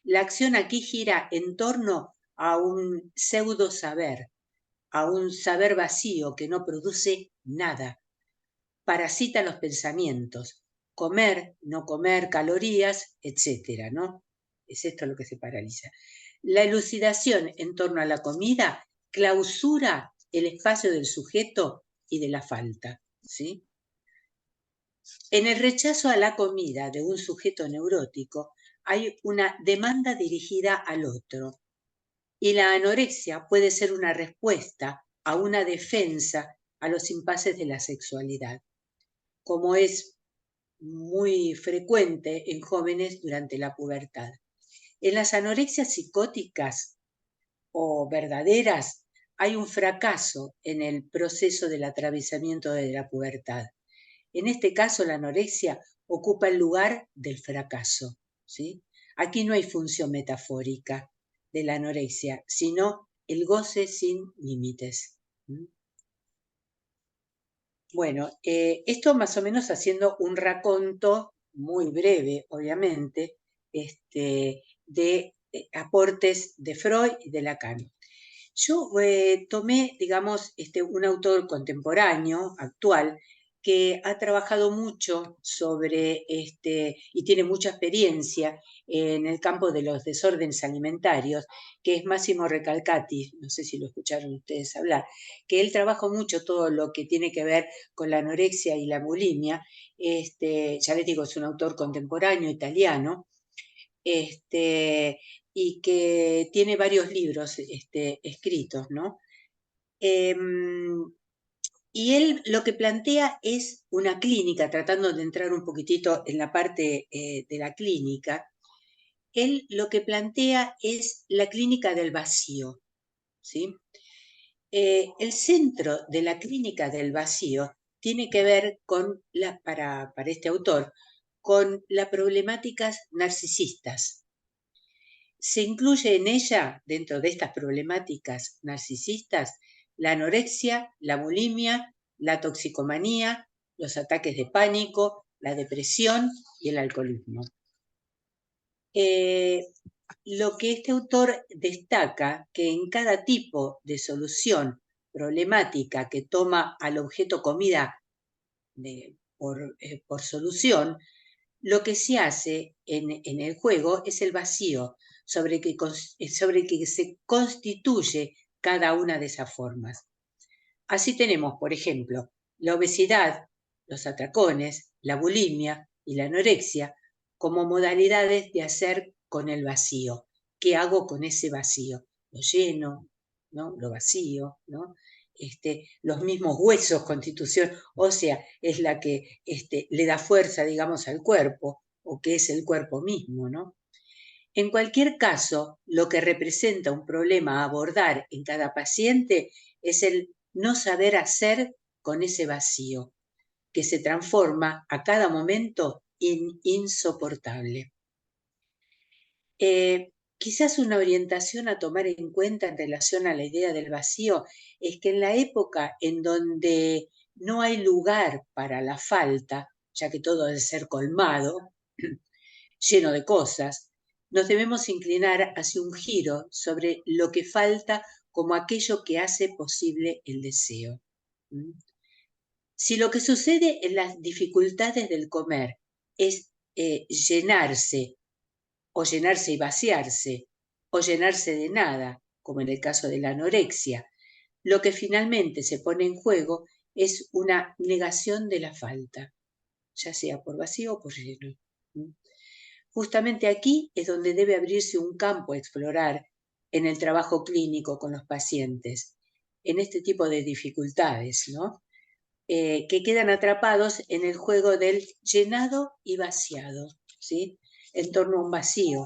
La acción aquí gira en torno a un pseudo saber, a un saber vacío que no produce nada. Parasita los pensamientos, comer, no comer, calorías, etcétera, ¿no? Es esto lo que se paraliza. La elucidación en torno a la comida clausura el espacio del sujeto y de la falta, ¿sí? En el rechazo a la comida de un sujeto neurótico hay una demanda dirigida al otro, y la anorexia puede ser una respuesta a una defensa a los impases de la sexualidad, como es muy frecuente en jóvenes durante la pubertad. En las anorexias psicóticas o verdaderas hay un fracaso en el proceso del atravesamiento de la pubertad. En este caso, la anorexia ocupa el lugar del fracaso, ¿sí? Aquí no hay función metafórica de la anorexia, sino el goce sin límites. Bueno, esto más o menos haciendo un raconto muy breve, obviamente, de aportes de Freud y de Lacan. Yo tomé, digamos, un autor contemporáneo, actual, que ha trabajado mucho sobre, y tiene mucha experiencia en el campo de los desórdenes alimentarios, que es Massimo Recalcati, no sé si lo escucharon ustedes hablar, que él trabaja mucho todo lo que tiene que ver con la anorexia y la bulimia. Ya les digo, es un autor contemporáneo italiano, y que tiene varios libros escritos, ¿no? Y él lo que plantea es una clínica, tratando de entrar un poquitito en la parte de la clínica. Él lo que plantea es la clínica del vacío, ¿sí? El centro de la clínica del vacío tiene que ver con, para este autor, con las problemáticas narcisistas. Se incluye en ella, dentro de estas problemáticas narcisistas, la anorexia, la bulimia, la toxicomanía, los ataques de pánico, la depresión y el alcoholismo. Lo que este autor destaca, que en cada tipo de solución problemática que toma al objeto comida por solución, lo que se hace en el juego es el vacío sobre que se constituye cada una de esas formas. Así tenemos, por ejemplo, la obesidad, los atracones, la bulimia y la anorexia como modalidades de hacer con el vacío. ¿Qué hago con ese vacío? Lo lleno, ¿no? Lo vacío, ¿no? Los mismos huesos, constitución ósea, es la que le da fuerza, digamos, al cuerpo, o que es el cuerpo mismo, ¿no? En cualquier caso, lo que representa un problema a abordar en cada paciente es el no saber hacer con ese vacío, que se transforma a cada momento en insoportable. Quizás una orientación a tomar en cuenta en relación a la idea del vacío es que en la época en donde no hay lugar para la falta, ya que todo debe ser colmado, lleno de cosas, nos debemos inclinar hacia un giro sobre lo que falta como aquello que hace posible el deseo. Si lo que sucede en las dificultades del comer es llenarse, o llenarse y vaciarse, o llenarse de nada, como en el caso de la anorexia, lo que finalmente se pone en juego es una negación de la falta, ya sea por vacío o por lleno. Justamente aquí es donde debe abrirse un campo a explorar en el trabajo clínico con los pacientes, en este tipo de dificultades, ¿no? Que quedan atrapados en el juego del llenado y vaciado, ¿sí? En torno a un vacío,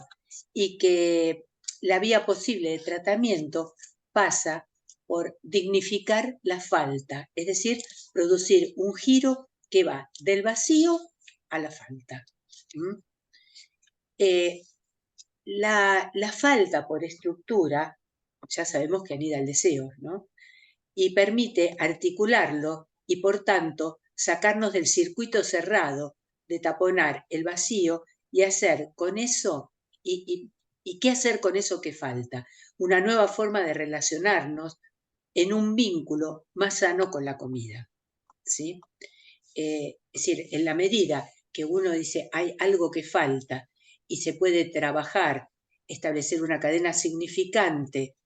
y que la vía posible de tratamiento pasa por dignificar la falta, es decir, producir un giro que va del vacío a la falta. La falta por estructura, ya sabemos que anida el deseo, ¿no? Y permite articularlo y, por tanto, sacarnos del circuito cerrado de taponar el vacío y hacer con eso, y qué hacer con eso que falta. Una nueva forma de relacionarnos en un vínculo más sano con la comida, ¿sí? Es decir, en la medida que uno dice hay algo que falta y se puede trabajar, establecer una cadena significante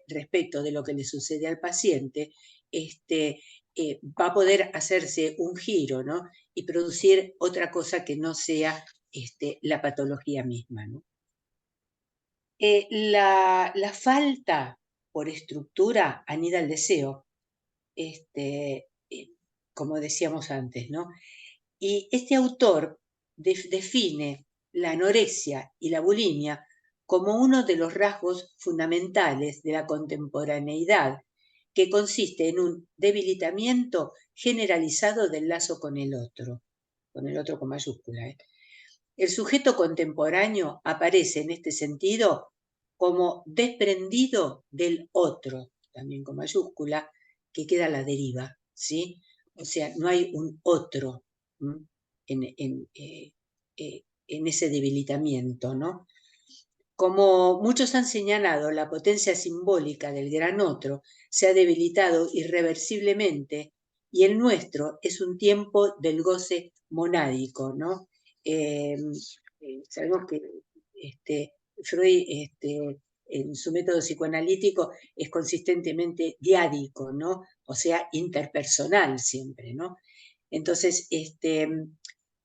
respecto de lo que le sucede al paciente, va a poder hacerse un giro, ¿no? Y producir otra cosa que no sea la patología misma, ¿no? La falta por estructura anida el deseo, como decíamos antes, ¿no? Y este autor define la anorexia y la bulimia como uno de los rasgos fundamentales de la contemporaneidad, que consiste en un debilitamiento generalizado del lazo con el otro con mayúscula. El sujeto contemporáneo aparece en este sentido como desprendido del otro, también con mayúscula, que queda a la deriva, ¿sí? O sea, no hay un otro en ese debilitamiento, ¿no? Como muchos han señalado, la potencia simbólica del gran otro se ha debilitado irreversiblemente y el nuestro es un tiempo del goce monádico, ¿no? Sabemos que Freud, en su método psicoanalítico, es consistentemente diádico, ¿no? O sea, interpersonal siempre, ¿no? Entonces,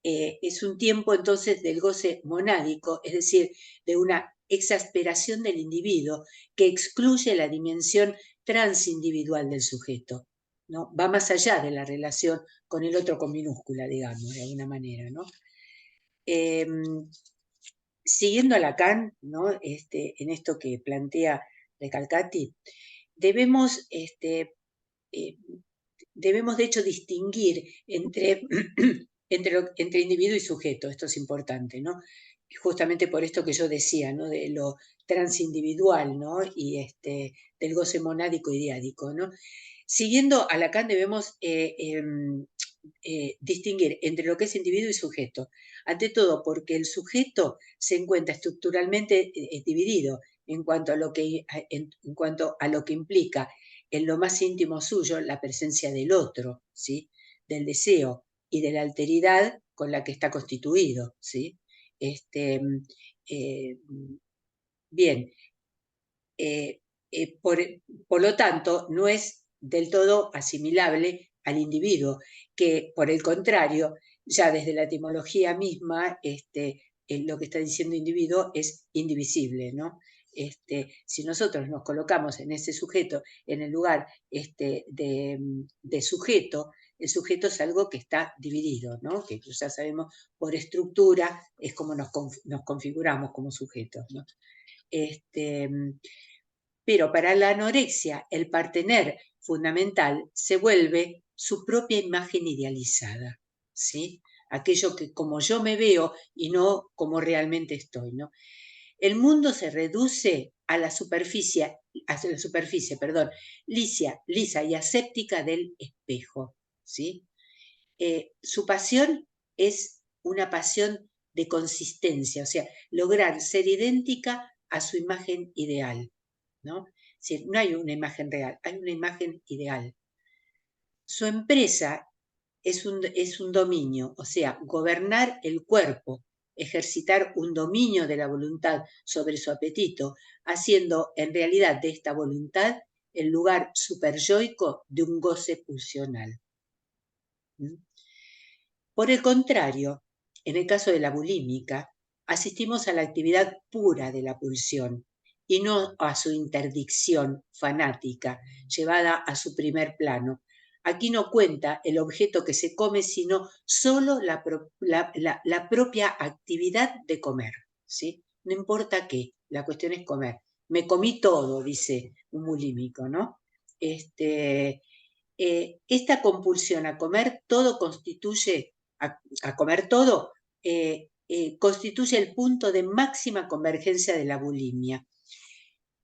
es un tiempo entonces del goce monádico, es decir, de una exasperación del individuo que excluye la dimensión transindividual del sujeto, ¿no? Va más allá de la relación con el otro con minúscula, digamos, de alguna manera, ¿no? Siguiendo a Lacan, ¿no? En esto que plantea Recalcati, debemos, debemos de hecho distinguir entre entre individuo y sujeto, esto es importante, ¿no? Justamente por esto que yo decía, ¿no? De lo transindividual, ¿no? Y del goce monádico y diádico, ¿no? Siguiendo a Lacan debemos distinguir entre lo que es individuo y sujeto. Ante todo, porque el sujeto se encuentra estructuralmente dividido en cuanto en cuanto a lo que implica en lo más íntimo suyo la presencia del otro, ¿sí? Del deseo y de la alteridad con la que está constituido, ¿sí? Eh, bien, eh, por lo tanto, no es del todo asimilable al individuo, que por el contrario, ya desde la etimología misma, lo que está diciendo individuo es indivisible, ¿no? Si nosotros nos colocamos en ese sujeto, en el lugar de sujeto, el sujeto es algo que está dividido, ¿no? Que ya sabemos por estructura es como nos configuramos como sujetos, ¿no? Pero para la anorexia, el partener fundamental se vuelve su propia imagen idealizada, ¿sí? Aquello que como yo me veo y no como realmente estoy, ¿no? El mundo se reduce a la superficie, perdón, lisa y aséptica del espejo, ¿sí? Su pasión es una pasión de consistencia, o sea, lograr ser idéntica a su imagen ideal, ¿no? Es decir, no hay una imagen real, hay una imagen ideal. Su empresa es un dominio, o sea, gobernar el cuerpo, ejercitar un dominio de la voluntad sobre su apetito, haciendo en realidad de esta voluntad el lugar superyoico de un goce pulsional. ¿Mm? Por el contrario, en el caso de la bulímica, asistimos a la actividad pura de la pulsión y no a su interdicción fanática, llevada a su primer plano. Aquí no cuenta el objeto que se come, sino solo la propia actividad de comer, ¿sí? No importa qué, la cuestión es comer. Me comí todo, dice un bulímico, ¿no? Esta compulsión a comer todo a comer todo, constituye el punto de máxima convergencia de la bulimia,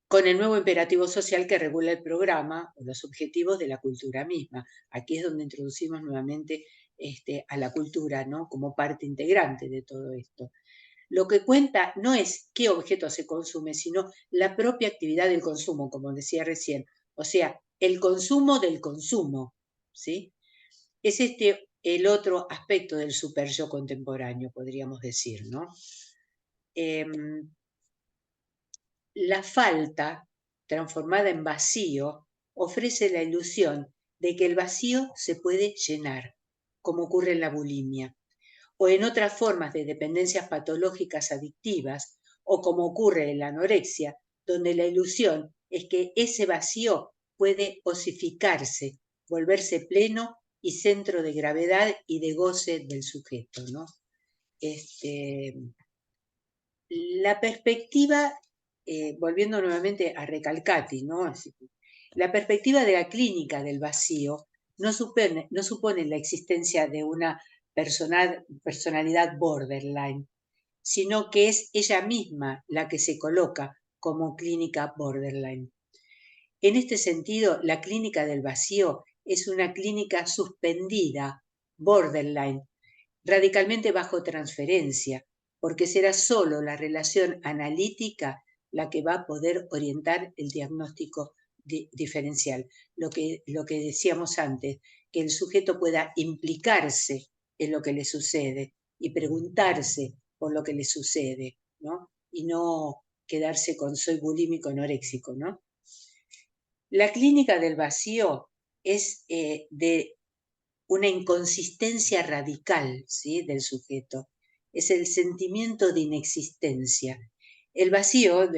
con el nuevo imperativo social que regula el programa o los objetivos de la cultura misma. Aquí es donde introducimos nuevamente a la cultura, ¿no? Como parte integrante de todo esto. Lo que cuenta no es qué objeto se consume, sino la propia actividad del consumo, como decía recién. O sea, el consumo del consumo, ¿sí? Es el otro aspecto del super yo contemporáneo, podríamos decir, ¿no? La falta, transformada en vacío, ofrece la ilusión de que el vacío se puede llenar, como ocurre en la bulimia, o en otras formas de dependencias patológicas adictivas, o como ocurre en la anorexia, donde la ilusión es que ese vacío puede osificarse, volverse pleno y centro de gravedad y de goce del sujeto, ¿no? La perspectiva, volviendo nuevamente a Recalcati, ¿no? La perspectiva de la clínica del vacío no supone la existencia de una personalidad borderline, sino que es ella misma la que se coloca como clínica borderline. En este sentido, la clínica del vacío es una clínica suspendida, borderline, radicalmente bajo transferencia, porque será solo la relación analítica la que va a poder orientar el diagnóstico diferencial. Lo que decíamos antes, que el sujeto pueda implicarse en lo que le sucede y preguntarse por lo que le sucede, ¿no? Y no quedarse con soy bulímico anoréxico, ¿no? La clínica del vacío es de una inconsistencia radical, ¿sí? Del sujeto. Es el sentimiento de inexistencia. El vacío,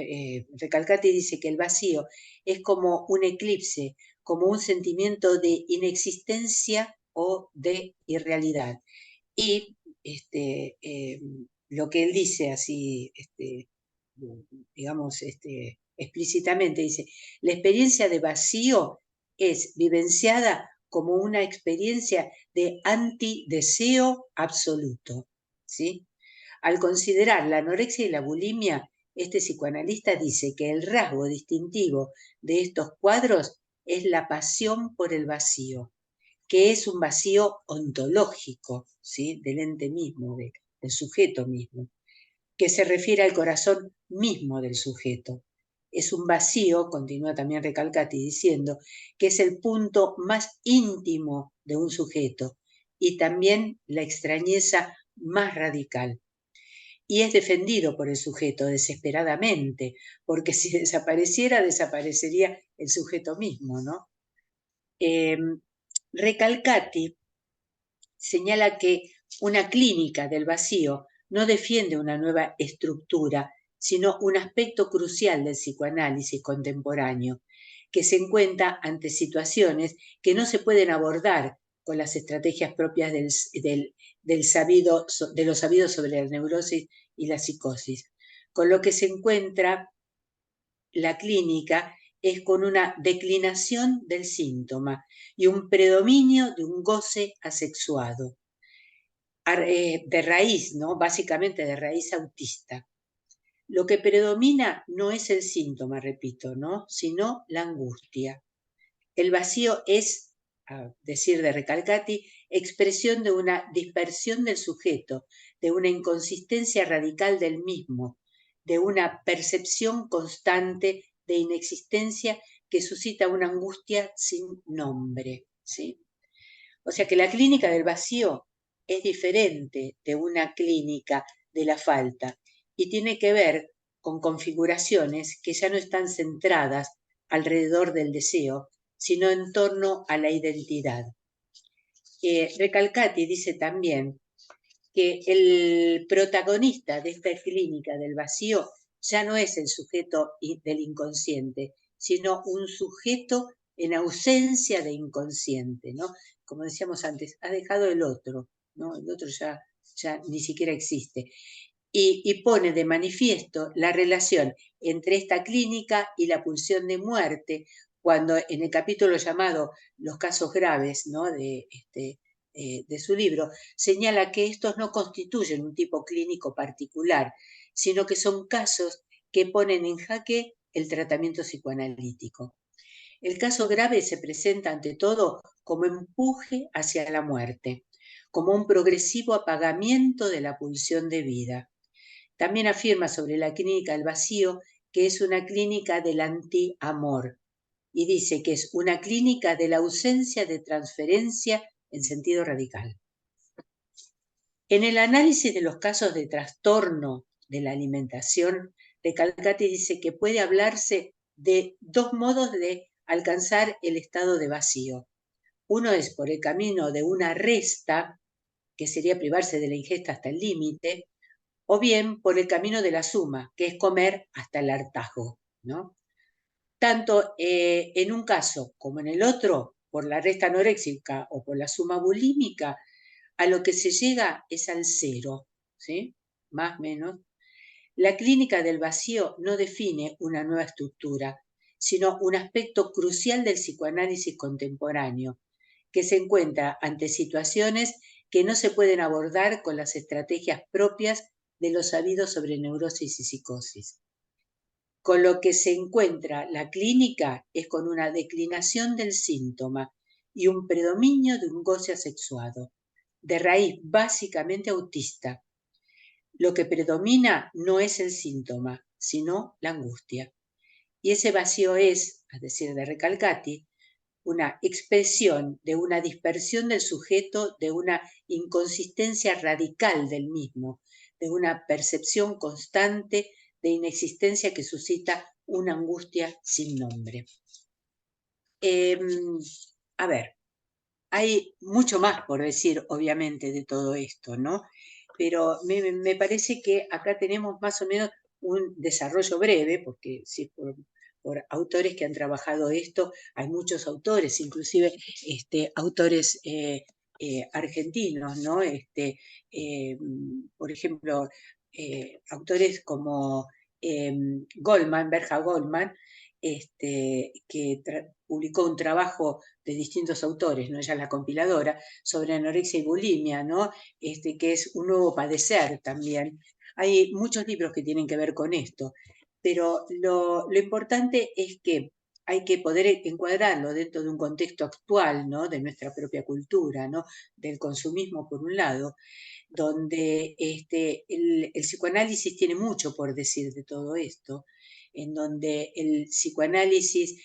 Recalcati dice que el vacío es como un eclipse, como un sentimiento de inexistencia o de irrealidad. Y lo que él dice así, digamos, explícitamente, dice, la experiencia de vacío es vivenciada como una experiencia de antideseo absoluto, ¿sí? Al considerar la anorexia y la bulimia, este psicoanalista dice que el rasgo distintivo de estos cuadros es la pasión por el vacío, que es un vacío ontológico, ¿sí? Del ente mismo, del sujeto mismo, que se refiere al corazón mismo del sujeto. Es un vacío, continúa también Recalcati diciendo, que es el punto más íntimo de un sujeto y también la extrañeza más radical. Y es defendido por el sujeto desesperadamente, porque si desapareciera, desaparecería el sujeto mismo, ¿no? Recalcati señala que una clínica del vacío no defiende una nueva estructura, sino un aspecto crucial del psicoanálisis contemporáneo, que se encuentra ante situaciones que no se pueden abordar con las estrategias propias de lo sabido sobre la neurosis y la psicosis. Con lo que se encuentra la clínica es con una declinación del síntoma y un predominio de un goce asexuado, de raíz, ¿no? Básicamente de raíz autista. Lo que predomina no es el síntoma, repito, ¿no? Sino la angustia. El vacío es, a decir de Recalcati, expresión de una dispersión del sujeto, de una inconsistencia radical del mismo, de una percepción constante de inexistencia que suscita una angustia sin nombre, ¿sí? O sea que la clínica del vacío es diferente de una clínica de la falta y tiene que ver con configuraciones que ya no están centradas alrededor del deseo, sino en torno a la identidad. Recalcati dice también que el protagonista de esta clínica del vacío ya no es el sujeto del inconsciente, sino un sujeto en ausencia de inconsciente, ¿no? Como decíamos antes, ha dejado el otro, ¿no? El otro ya ni siquiera existe. Y pone de manifiesto la relación entre esta clínica y la pulsión de muerte, cuando en el capítulo llamado Los casos graves, ¿no? De su libro, señala que estos no constituyen un tipo clínico particular, sino que son casos que ponen en jaque el tratamiento psicoanalítico. El caso grave se presenta ante todo como empuje hacia la muerte, como un progresivo apagamiento de la pulsión de vida. También afirma sobre la clínica del vacío que es una clínica del anti-amor y dice que es una clínica de la ausencia de transferencia en sentido radical. En el análisis de los casos de trastorno de la alimentación, Recalcati dice que puede hablarse de dos modos de alcanzar el estado de vacío. Uno es por el camino de una resta, que sería privarse de la ingesta hasta el límite, o bien por el camino de la suma, que es comer hasta el hartazgo, ¿no? Tanto en un caso como en el otro, por la resta anoréxica o por la suma bulímica, a lo que se llega es al cero, ¿sí? Más o menos. La clínica del vacío no define una nueva estructura, sino un aspecto crucial del psicoanálisis contemporáneo, que se encuentra ante situaciones que no se pueden abordar con las estrategias propias de lo sabido sobre neurosis y psicosis. Con lo que se encuentra la clínica es con una declinación del síntoma y un predominio de un goce asexuado, de raíz básicamente autista. Lo que predomina no es el síntoma, sino la angustia. Y ese vacío es, a decir de Recalcati, una expresión de una dispersión del sujeto, de una inconsistencia radical del mismo, de una percepción constante de inexistencia que suscita una angustia sin nombre. A ver, hay mucho más por decir, obviamente, de todo esto, ¿no? Pero me parece que acá tenemos más o menos un desarrollo breve, porque si por autores que han trabajado esto, hay muchos autores, inclusive autores argentinos, ¿no? Por ejemplo, autores como Goldman, Berja Goldman, que publicó un trabajo de distintos autores, ¿no? Ella es la compiladora, sobre anorexia y bulimia, ¿no? Que es un nuevo padecer también. Hay muchos libros que tienen que ver con esto, pero lo importante es que hay que poder encuadrarlo dentro de un contexto actual, ¿no? De nuestra propia cultura, ¿no? Del consumismo por un lado, donde el psicoanálisis tiene mucho por decir de todo esto, en donde el psicoanálisis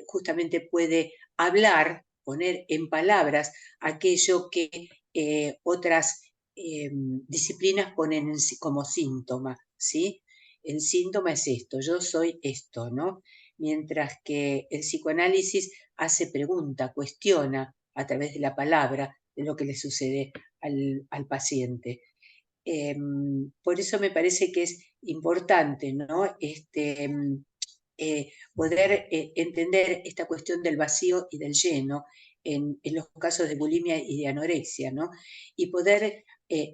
justamente puede hablar, poner en palabras aquello que otras disciplinas ponen como síntoma, ¿sí? El síntoma es esto, yo soy esto, ¿no? Mientras que el psicoanálisis hace pregunta, cuestiona a través de la palabra de lo que le sucede al paciente. Por eso me parece que es importante, ¿no? Poder entender esta cuestión del vacío y del lleno en los casos de bulimia y de anorexia, ¿no? Y poder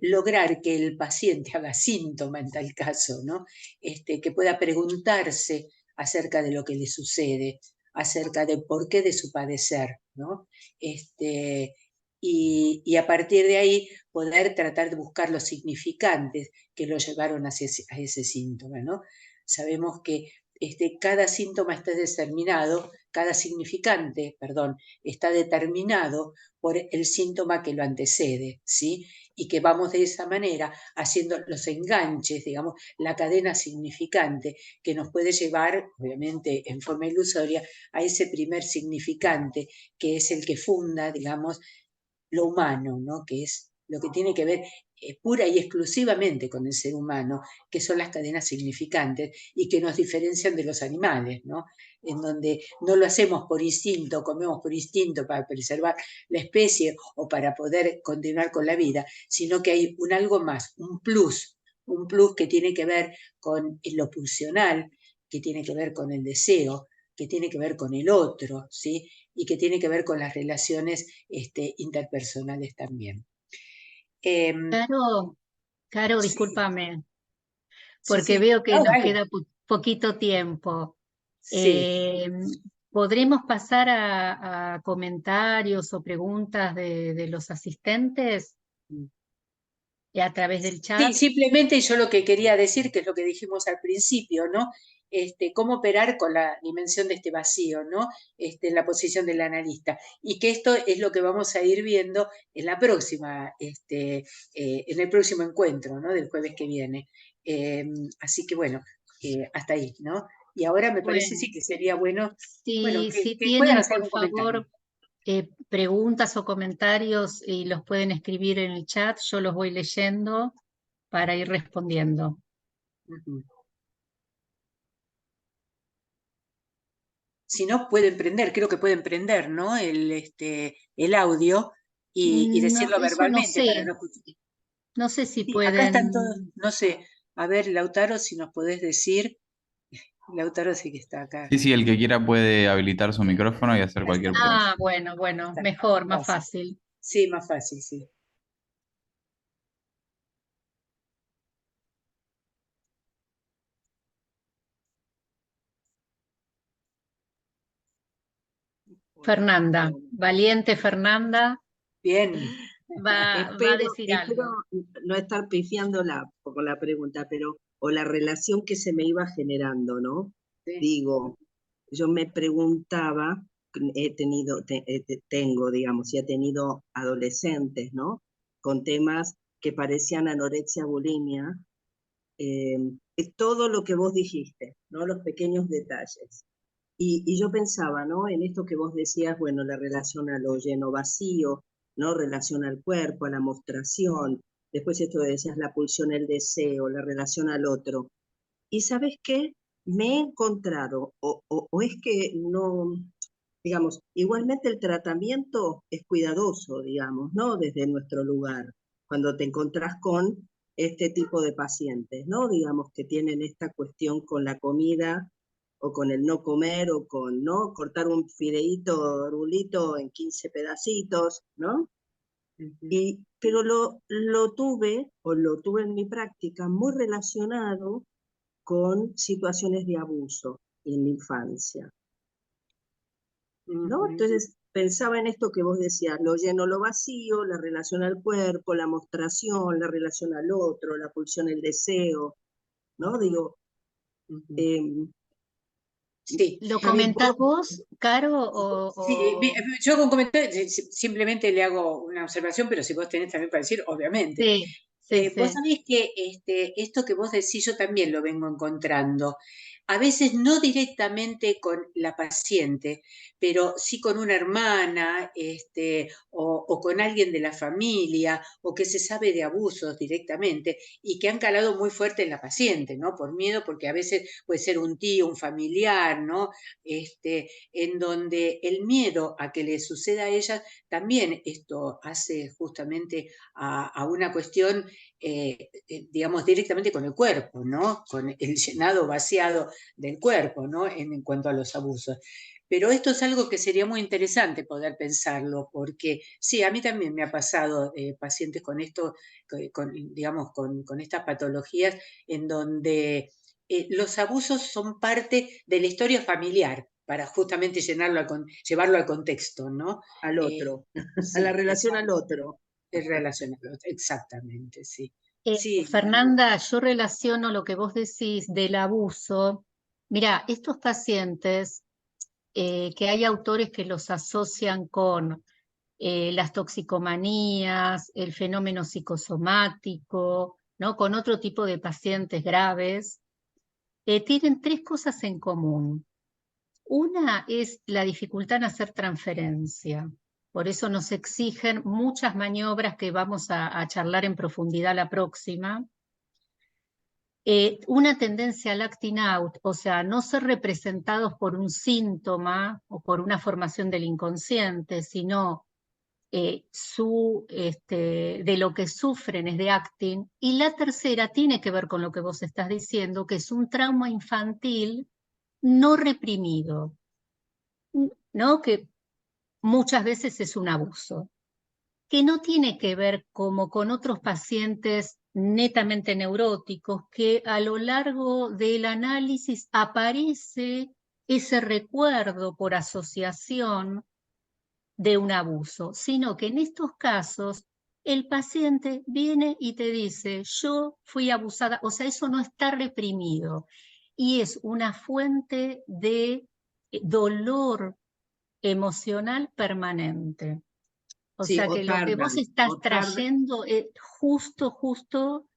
lograr que el paciente haga síntoma en tal caso, ¿no? Que pueda preguntarse acerca de lo que le sucede, acerca de por qué de su padecer, ¿no? Y a partir de ahí poder tratar de buscar los significantes que lo llevaron a ese síntoma, ¿no? Sabemos que cada síntoma está determinado, cada significante, perdón, está determinado por el síntoma que lo antecede, ¿sí? Y que vamos de esa manera haciendo los enganches, digamos, la cadena significante que nos puede llevar, obviamente en forma ilusoria, a ese primer significante que es el que funda, digamos, lo humano, ¿no? Que es lo que tiene que ver pura y exclusivamente con el ser humano, que son las cadenas significantes y que nos diferencian de los animales, ¿no? En donde no lo hacemos por instinto, comemos por instinto para preservar la especie o para poder continuar con la vida, sino que hay un algo más, un plus que tiene que ver con lo pulsional, que tiene que ver con el deseo, que tiene que ver con el otro, ¿sí? Y que tiene que ver con las relaciones interpersonales también. Caro, Sí, discúlpame, sí, porque sí. veo que No, nos dale. queda poquito tiempo. Sí. Eh, ¿Podremos pasar a comentarios o preguntas de los asistentes a través del Sí, chat? simplemente yo lo que quería decir, que es lo que dijimos al principio, ¿no? Cómo operar con la dimensión de este vacío, ¿no? En la posición del analista. Y que esto es lo que vamos a ir viendo en la próxima, en el próximo encuentro, ¿no? Del jueves que viene. Así que bueno, hasta ahí, ¿no? Y ahora me parece Bueno, sí que sería bueno, bueno, si que puedan tienen, hacer por algún comentario. favor, preguntas o comentarios y los pueden escribir en el chat, yo los voy leyendo para ir respondiendo. Ujú. Si no, pueden prender, creo que pueden prender, ¿no? El audio y No, decirlo eso no verbalmente para sé, no escuchar. no sé si Sí, acá están todos, pueden. no sé, a ver, Lautaro, si nos podés decir, Lautaro sí que está acá. Sí, sí, el que quiera puede habilitar su micrófono y hacer Ahí está, cualquier pregunta. Ah, bueno, ahí bueno, está, mejor, más más fácil. fácil. Sí, más fácil, sí. Fernanda, valiente Fernanda, Bien, va a decir Espero algo. no estar pifiándola con la pregunta, pero, o la relación que se me iba generando, ¿no? sí. Digo, yo me preguntaba, tengo, digamos, y he tenido adolescentes, ¿no? Con temas que parecían anorexia, bulimia, es todo lo que vos dijiste, ¿no? Los pequeños detalles. Y yo pensaba, ¿no? En esto que vos decías, bueno, la relación a lo lleno vacío, ¿no? Relación al cuerpo, a la mostración, después esto que decías, la pulsión, el deseo, la relación al otro. Y ¿sabes qué? Me he encontrado, o es que no, digamos, igualmente el tratamiento es cuidadoso, digamos, ¿no? Desde nuestro lugar, cuando te encontrás con este tipo de pacientes, ¿no? Digamos, que tienen esta cuestión con la comida o con el no comer o con, ¿no? Cortar un fideíto, rulito en 15 pedacitos, ¿no? Ujú, Pero lo tuve en mi práctica muy relacionado con situaciones de abuso en la infancia, ¿no? Entonces pensaba en esto que vos decías, lo lleno, lo vacío, la relación al cuerpo, la mostración, la relación al otro, la pulsión, el deseo, ¿no? Digo, sí. ¿Lo comentás vos, Caro? Sí, yo con comentarios simplemente le hago una observación, pero si vos tenés también para decir, obviamente. Sí, sí, Vos sí. sabés que esto que vos decís yo también lo vengo encontrando. A veces no directamente con la paciente, pero sí con una hermana, o con alguien de la familia, o que se sabe de abusos directamente, y que han calado muy fuerte en la paciente, ¿no? Por miedo, porque a veces puede ser un tío, un familiar, ¿no? En donde el miedo a que le suceda a ella, también esto hace justamente a una cuestión, digamos, directamente con el cuerpo, ¿no? Con el llenado vaciado del cuerpo, ¿no? En cuanto a los abusos. Pero esto es algo que sería muy interesante poder pensarlo, porque sí, a mí también me ha pasado pacientes con esto, digamos, con estas patologías, en donde los abusos son parte de la historia familiar, para justamente llevarlo al contexto, ¿no? al otro, a la Sí, relación al otro. relacionado, exactamente, sí. Sí, Fernanda, yo relaciono lo que vos decís del abuso. Mira, estos pacientes, que hay autores que los asocian con las toxicomanías, el fenómeno psicosomático, ¿no? Con otro tipo de pacientes graves, tienen tres cosas en común. Una es la dificultad en hacer transferencia. Por eso nos exigen muchas maniobras que vamos a charlar en profundidad la próxima. Una tendencia al acting out, o sea, no ser representados por un síntoma o por una formación del inconsciente, sino de lo que sufren es de acting. Y la tercera tiene que ver con lo que vos estás diciendo, que es un trauma infantil no reprimido, ¿no? Que muchas veces es un abuso, que no tiene que ver como con otros pacientes netamente neuróticos, que a lo largo del análisis aparece ese recuerdo por asociación de un abuso, sino que en estos casos el paciente viene y te dice, yo fui abusada, o sea, eso no está reprimido y es una fuente de dolor emocional permanente. O Sí, sea que lo que vos estás trayendo es justo,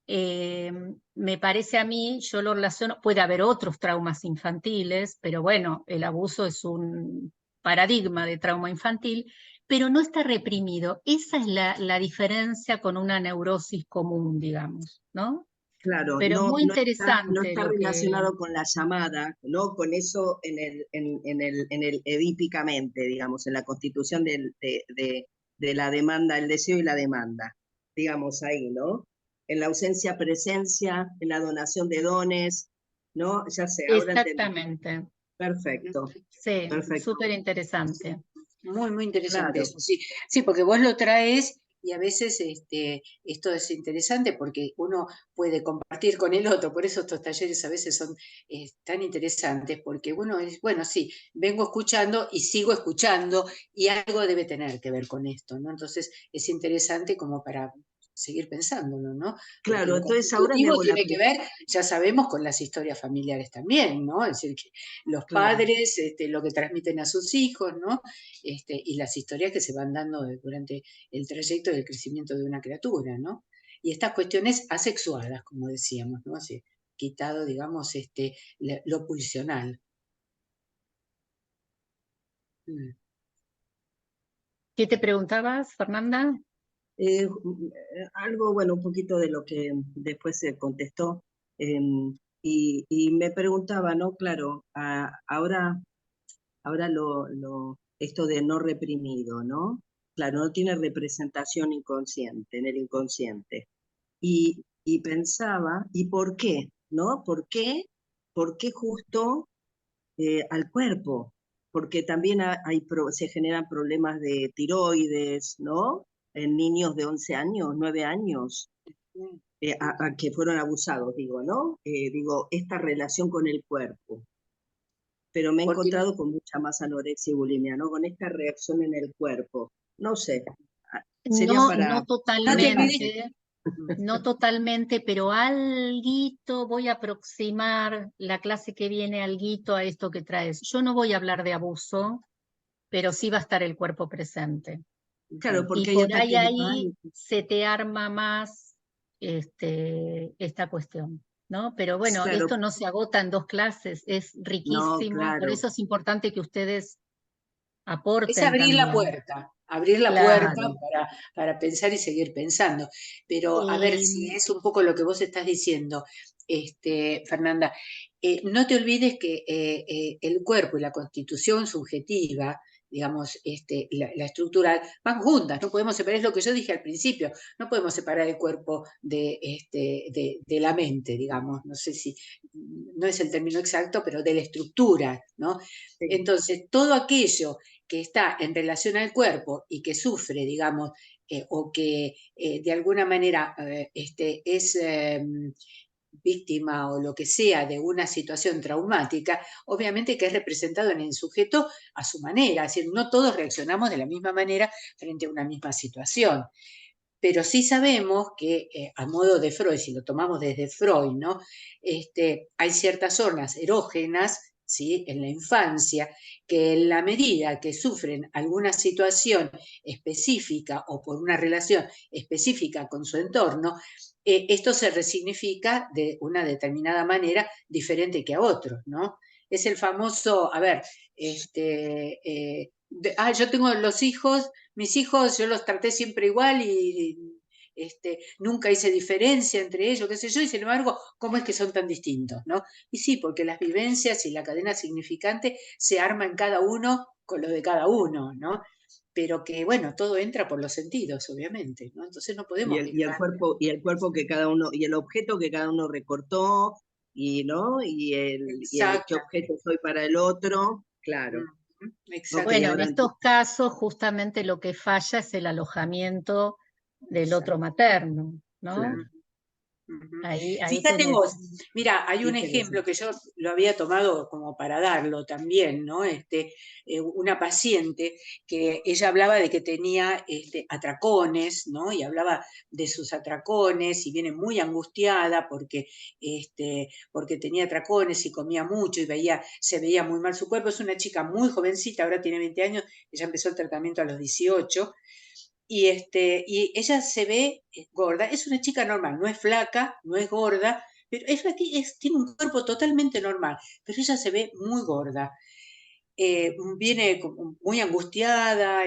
me parece a mí, yo lo relaciono, puede haber otros traumas infantiles, pero bueno, el abuso es un paradigma de trauma infantil, pero no está reprimido. Esa es la diferencia con una neurosis común, digamos, ¿no? Claro, Pero muy no interesante está lo que... relacionado con la llamada, ¿no? Con eso en el edípicamente, digamos, en la constitución de la demanda, el deseo y la demanda, digamos ahí, ¿no? En la ausencia, presencia, en la donación de dones, ¿no? Ya sé, ahora entendí. Exactamente. Perfecto, Sí, perfecto. súper interesante. muy interesante Claro, eso, sí. Sí, porque vos lo traes y a veces esto es interesante porque uno puede compartir con el otro, por eso estos talleres a veces son tan interesantes, porque uno es, bueno, sí, vengo escuchando y sigo escuchando y algo debe tener que ver con esto, ¿no? Entonces es interesante como para seguir pensándolo, ¿no? Porque claro, lo entonces ahora me constitutivo hago la tiene que pregunta. ver, ya sabemos, con las historias familiares también, ¿no? Es decir, que los Claro. padres, lo que transmiten a sus hijos, ¿no? Y las historias que se van dando durante el trayecto del crecimiento de una criatura, ¿no? Y estas cuestiones asexuadas, como decíamos, ¿no? Así, quitado, digamos, lo pulsional. Mm. ¿Qué te preguntabas, Fernanda? Algo, bueno, un poquito de lo que después se contestó. Y me preguntaba, ¿no? Claro, ahora esto de no reprimido, ¿no? Claro, no tiene representación inconsciente, en el inconsciente. Y pensaba, ¿y por qué? ¿No? ¿Por qué? ¿Por qué justo al cuerpo? Porque también se generan problemas de tiroides, ¿no? En niños de 11 años, 9 años, a que fueron abusados, digo, ¿no? Digo, esta relación con el cuerpo. pero me he Porque encontrado con mucha más anorexia y bulimia, ¿no? Con esta reacción en el cuerpo. No sé, sería No, para... no no te olvides. totalmente, no totalmente, pero alguito voy a aproximar la clase que viene, alguito a esto que traes. Yo no voy a hablar de abuso, pero sí va a estar el cuerpo presente. Claro, Y porque hay por ataques de ahí pánico. se te arma más esta cuestión, ¿no? Pero bueno, Claro, esto no se agota en 2 clases, es no, riquísimo, por claro, eso es importante que ustedes Es aporten también. abrir la puerta Claro. para pensar y seguir pensando. Pero a ver si Y es un poco lo que vos estás diciendo, Fernanda, no te olvides que el cuerpo y la constitución subjetiva, digamos, la estructural, van juntas, no podemos separar, es lo que yo dije al principio, no podemos separar el cuerpo de la mente, digamos, no sé si, no es el término exacto, pero de la estructura, ¿no? sí. Entonces, todo aquello que está en relación al cuerpo y que sufre, digamos, o que de alguna manera es víctima o lo que sea de una situación traumática, obviamente que es representado en el sujeto a su manera, es decir, no todos reaccionamos de la misma manera frente a una misma situación. Pero sí sabemos que, a modo de Freud, si lo tomamos desde Freud, ¿no? Hay ciertas zonas erógenas, ¿sí? En la infancia, que en la medida que sufren alguna situación específica o por una relación específica con su entorno, esto se resignifica de una determinada manera diferente que a otros, ¿no? Es el famoso, a ver, yo tengo los hijos, mis hijos yo los traté siempre igual y nunca hice diferencia entre ellos, qué sé yo, y sin embargo, ¿cómo es que son tan distintos, no? Y sí, porque las vivencias y la cadena significante se arma en cada uno con lo de cada uno, ¿no? Pero que, bueno, todo entra por los sentidos, obviamente, ¿no? Entonces no podemos mirar. Y el cuerpo que cada uno, y el objeto que cada uno recortó, y ¿no? Y el qué objeto Exactamente. soy para el otro, claro. Ujú, Ok, bueno, en exactamente. ahora estos casos justamente lo que falla es el alojamiento del otro materno, ¿no? claro, Ujú. Ujú. Ahí Fíjate tenés. vos, mira, hay un ejemplo interesante. que yo lo había tomado como para darlo también, ¿no? Una paciente que ella hablaba de que tenía atracones, ¿no? Y hablaba de sus atracones y viene muy angustiada porque tenía atracones y comía mucho y se veía muy mal su cuerpo. Es una chica muy jovencita, ahora tiene 20 años, ella empezó el tratamiento a los 18 y ella se ve gorda, es una chica normal, no es flaca, no es gorda, pero tiene un cuerpo totalmente normal, pero ella se ve muy gorda. Viene muy angustiada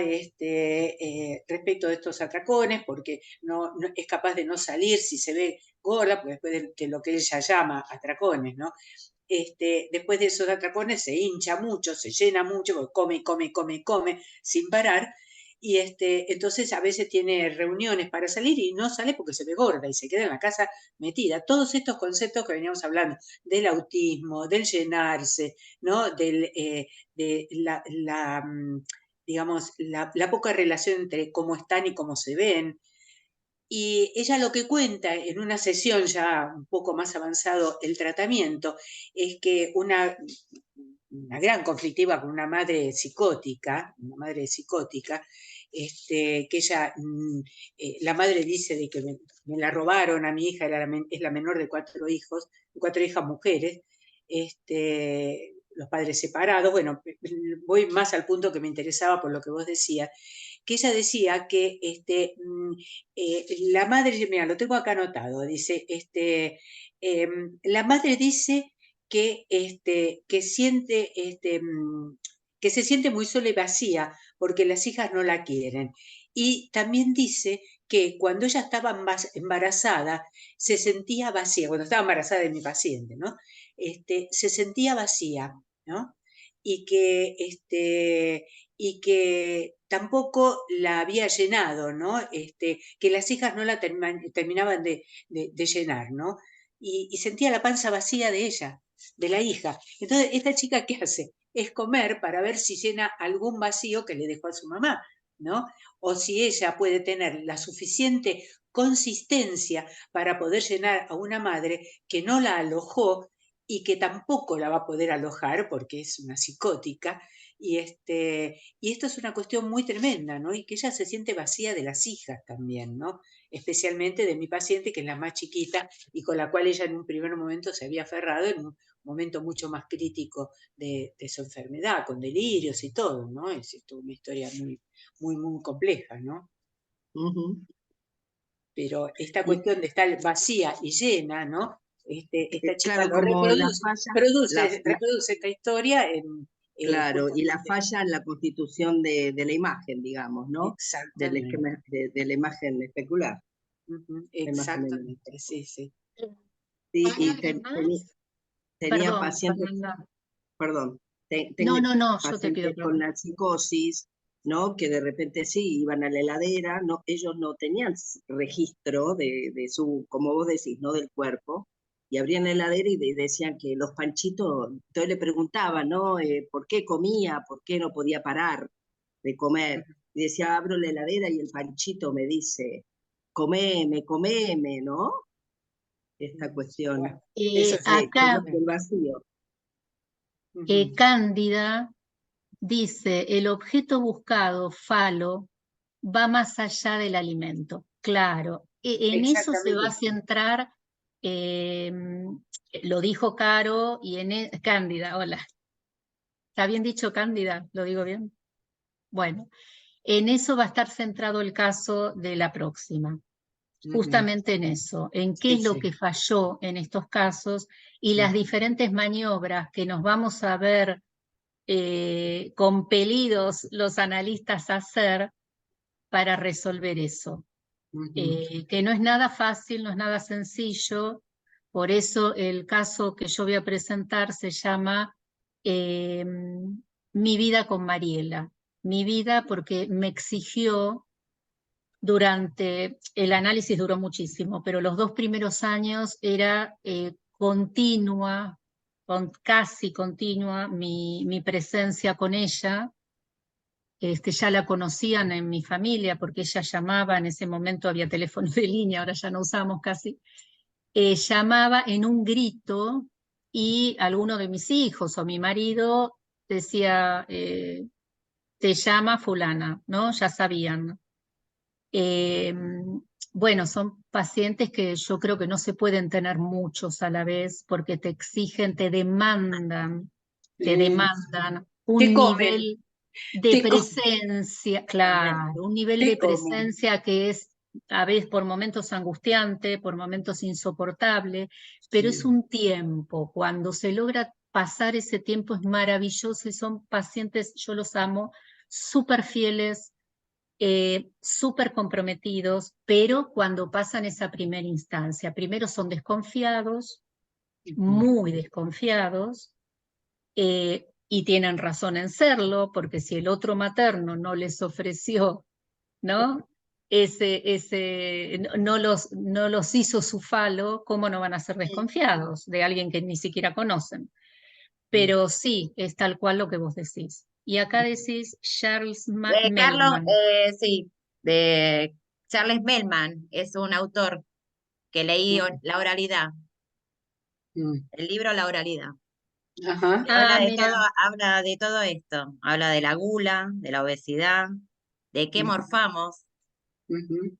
respecto de estos atracones, porque no es capaz de no salir si se ve gorda, pues después de lo que ella llama atracones, ¿no? Después de esos atracones se hincha mucho, se llena mucho, porque come, come, come, come sin parar. Y entonces a veces tiene reuniones para salir y no sale porque se ve gorda y se queda en la casa metida. Todos estos conceptos que veníamos hablando, del autismo, del llenarse, ¿no? De digamos, la poca relación entre cómo están y cómo se ven. Y ella lo que cuenta en una sesión ya un poco más avanzado el tratamiento es que una gran conflictiva con una madre psicótica, que ella, la madre dice de que me la robaron a mi hija, es la menor de 4 hijos, 4 hijas mujeres, los padres separados, bueno, voy más al punto que me interesaba por lo que vos decías, que ella decía que la madre, mira, lo tengo acá anotado, dice, la madre dice que siente, que se siente muy sola y vacía porque las hijas no la quieren. Y también dice que cuando ella estaba embarazada, se sentía vacía, cuando estaba embarazada de mi paciente, ¿no? Se sentía vacía, ¿no? Y que tampoco la había llenado, ¿no? Que las hijas no la terminaban de llenar, ¿no? Y sentía la panza vacía de ella, de la hija. Entonces, ¿esta chica qué hace? Es comer para ver si llena algún vacío que le dejó a su mamá, ¿no? O si ella puede tener la suficiente consistencia para poder llenar a una madre que no la alojó y que tampoco la va a poder alojar porque es una psicótica, y esto es una cuestión muy tremenda, ¿no? Y que ella se siente vacía de las hijas también, ¿no? Especialmente de mi paciente, que es la más chiquita y con la cual ella en un primer momento se había aferrado en un momento mucho más crítico de su enfermedad, con delirios y todo, ¿no? Es esto una historia muy, muy, muy compleja, ¿no? Pero esta cuestión de estar vacía y llena, ¿no? Esta chica Claro, lo como la falla, reproduce esta historia en... claro, y la justamente, falla en la constitución de la imagen, digamos, ¿no? exactamente. De la imagen especular, la imagen en el Exactamente, espejo. sí, sí. Sí, Hay y además, tenía perdón, pacientes, Fernanda. perdón, No, tengo no, no, yo te pido pacientes con perdón. la psicosis, ¿no? Que de repente sí, iban a la heladera, no, ellos no tenían registro de su, como vos decís, ¿no? Del cuerpo, y abrían la heladera y decían que los panchitos, entonces le preguntaban, ¿no? ¿Por qué comía? ¿Por qué no podía parar de comer? Y decía, abro la heladera y el panchito me dice, comeme, comeme, ¿no? Esta cuestión Bueno, eso es Acá, del vacío. Cándida dice, el objeto buscado, falo, va más allá del alimento. Claro, en eso se va a exactamente. centrar, lo dijo Caro y Cándida, hola. ¿Está bien dicho Cándida? ¿Lo digo bien? Bueno, en eso va a estar centrado el caso de la próxima. Justamente en eso, en qué Sí, es lo sí. que falló en estos casos y las diferentes maniobras que nos vamos a ver compelidos los analistas a hacer para resolver eso. Que no es nada fácil, no es nada sencillo, por eso el caso que yo voy a presentar se llama Mi vida con Mariela. Mi vida porque me exigió durante, el análisis duró muchísimo, pero los 2 primeros años era continua, casi continua mi presencia con ella. Ya la conocían en mi familia porque ella llamaba, en ese momento había teléfono de línea, ahora ya no usamos casi, llamaba en un grito y alguno de mis hijos o mi marido decía, te llama fulana, ¿no? Ya sabían. Eh, bueno, son pacientes que yo creo que no se pueden tener muchos a la vez porque te exigen, te demandan Te un comen, nivel de te comen, presencia, claro, un nivel de te comen. presencia que es a veces por momentos angustiante, por momentos insoportable, pero es Sí. un tiempo, cuando se logra pasar ese tiempo es maravilloso y son pacientes, yo los amo, súper fieles, súper comprometidos, pero cuando pasan esa primera instancia, primero son desconfiados, muy desconfiados, y tienen razón en serlo, porque si el otro materno no les ofreció, ¿no? No los hizo su falo, ¿cómo no van a ser desconfiados de alguien que ni siquiera conocen? Pero sí, es tal cual lo que vos decís. Y acá decís Charles Carlos, Melman. sí, de Charles Melman, es un autor que leí La oralidad, el libro La oralidad. Ajá. Y Ah, mira, habla de todo esto, habla de la gula, de la obesidad, de qué morfamos. Ujú,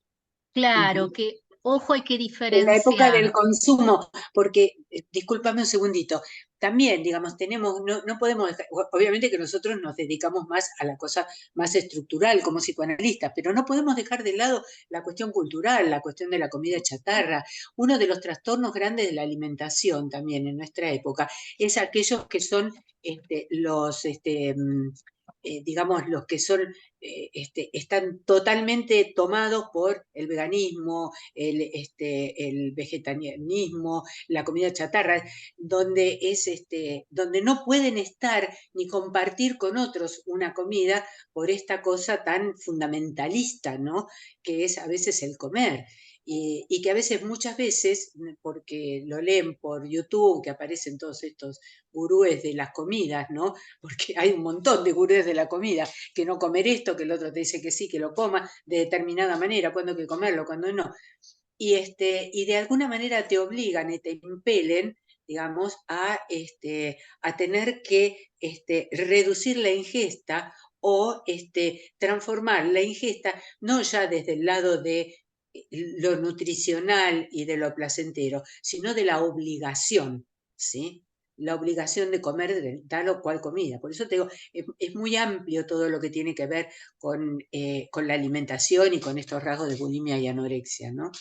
claro, ujú. que ojo hay que En la época diferenciar. del consumo, porque, discúlpame un segundito, también, digamos, no podemos dejar, obviamente que nosotros nos dedicamos más a la cosa más estructural como psicoanalistas, pero no podemos dejar de lado la cuestión cultural, la cuestión de la comida chatarra. Uno de los trastornos grandes de la alimentación también en nuestra época es aquellos que son digamos, los que son, están totalmente tomados por el veganismo, el vegetarianismo, la comida chatarra, donde no pueden estar ni compartir con otros una comida por esta cosa tan fundamentalista, ¿no? Que es a veces el comer. Y que a veces, muchas veces, porque lo leen por YouTube, que aparecen todos estos gurúes de las comidas, ¿no? Porque hay un montón de gurúes de la comida, que no comer esto, que el otro te dice que sí, que lo coma de determinada manera, cuándo hay que comerlo, cuándo no. Y de alguna manera te obligan y te impelen digamos, a tener que reducir la ingesta o transformar la ingesta, no ya desde el lado de lo nutricional y de lo placentero, sino de la obligación, ¿sí? La obligación de comer tal o cual comida. Por eso te digo, es muy amplio todo lo que tiene que ver con la alimentación y con estos rasgos de bulimia y anorexia, ¿no?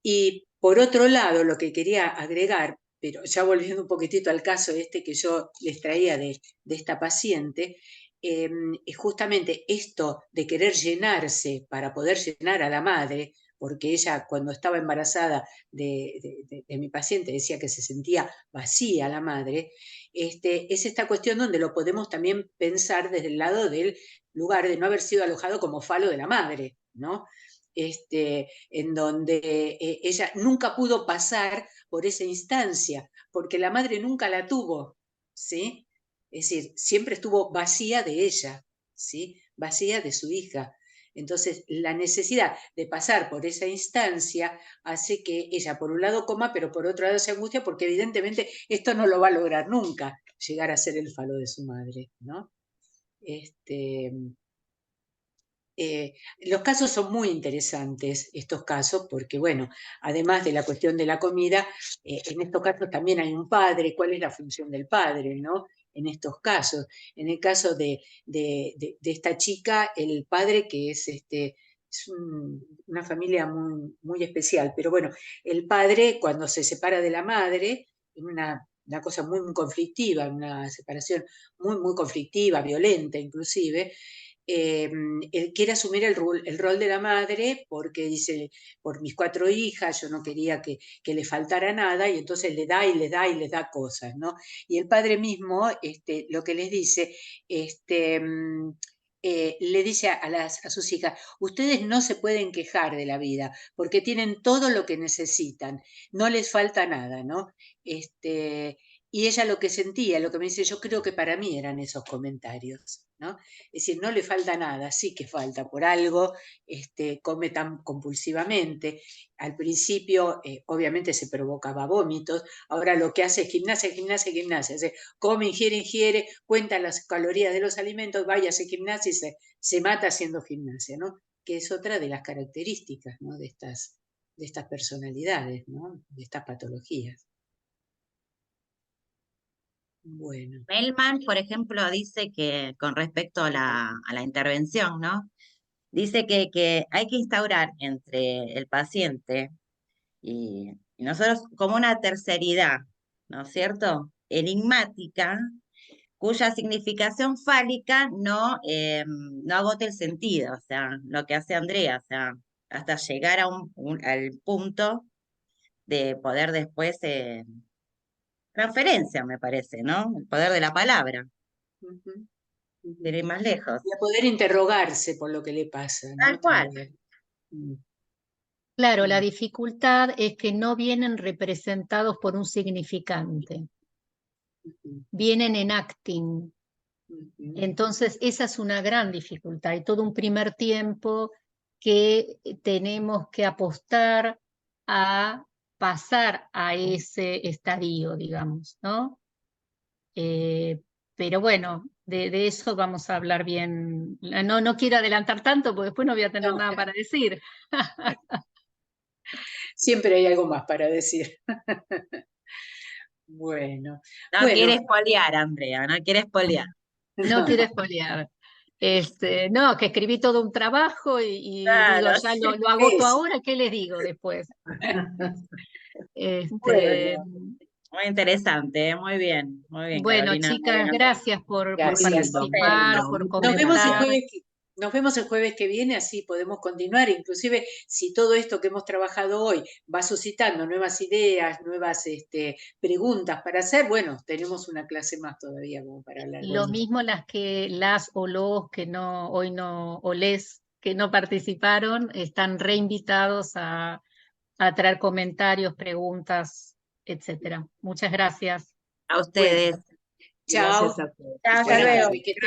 Y por otro lado, lo que quería agregar, pero ya volviendo un poquitito al caso que yo les traía de esta paciente, es justamente esto de querer llenarse para poder llenar a la madre, porque ella cuando estaba embarazada de mi paciente decía que se sentía vacía la madre, es esta cuestión donde lo podemos también pensar desde el lado del lugar de no haber sido alojado como falo de la madre, ¿no? En donde ella nunca pudo pasar por esa instancia, porque la madre nunca la tuvo, ¿sí? Es decir, siempre estuvo vacía de ella, ¿sí? Vacía de su hija. Entonces, la necesidad de pasar por esa instancia hace que ella, por un lado, coma, pero por otro lado se angustia, porque evidentemente esto no lo va a lograr nunca, llegar a ser el falo de su madre, ¿no? Los casos son muy interesantes, estos casos, porque, bueno, además de la cuestión de la comida, en estos casos también hay un padre. ¿Cuál es la función del padre, no? En estos casos. En el caso de esta chica, el padre, que es una familia muy, muy especial, pero bueno, el padre, cuando se separa de la madre, en una cosa muy, muy conflictiva, una separación muy, muy conflictiva, violenta inclusive, él quiere asumir el rol de la madre porque dice, por mis 4 hijas, yo no quería que le faltara nada, y entonces le da y le da y le da cosas, ¿no? Y el padre mismo, lo que les dice, le dice a sus hijas, ustedes no se pueden quejar de la vida, porque tienen todo lo que necesitan, no les falta nada, ¿no? Y ella lo que sentía, lo que me dice, yo creo que para mí eran esos comentarios, ¿no? Es decir, no le falta nada, sí que falta por algo, come tan compulsivamente. Al principio, obviamente, se provocaba vómitos, ahora lo que hace es gimnasia, gimnasia, gimnasia. Es decir, come, ingiere, cuenta las calorías de los alimentos, vaya a hacer gimnasia y se mata haciendo gimnasia, ¿no? Que es otra de las características, ¿no? de estas personalidades, ¿no? De estas patologías. Bueno. Mellman, por ejemplo, dice que con respecto a la intervención, ¿no? Dice que hay que instaurar entre el paciente y nosotros como una terceridad, ¿no es cierto? Enigmática, cuya significación fálica no agote el sentido, o sea, lo que hace Andrea, o sea, hasta llegar al punto de poder después, transferencia, me parece, ¿no? El poder de la palabra, Uh-huh. de ir más lejos. Y a poder interrogarse por lo que le pasa, ¿no? Tal cual. Claro, la dificultad es que no vienen representados por un significante, vienen en acting. Entonces, esa es una gran dificultad. Hay todo un primer tiempo que tenemos que apostar a pasar a ese estadio, digamos, ¿no? Pero bueno, de eso vamos a hablar bien. No quiero adelantar tanto porque después no voy a tener nada para decir. Siempre hay algo más para decir. Bueno. No quiere espolear, Andrea, no quiere espolear. No quiero espolear. No, que escribí todo un trabajo y Claro, digo, ya lo agoto ahora, ¿qué les digo después? Bueno. Muy interesante, muy bien, Bueno, Carolina. chicas, gracias por Gracias. participar, por Nos vemos comentar. el jueves que viene, así podemos continuar. Inclusive, si todo esto que hemos trabajado hoy va suscitando nuevas ideas, nuevas preguntas para hacer, bueno, tenemos una clase más todavía como para hablar. Lo mismo las o los que no, hoy no, o les que no participaron, están reinvitados a traer comentarios, preguntas, etcétera. Muchas gracias. A ustedes. Chao. Gracias a todos. Chao, hasta luego.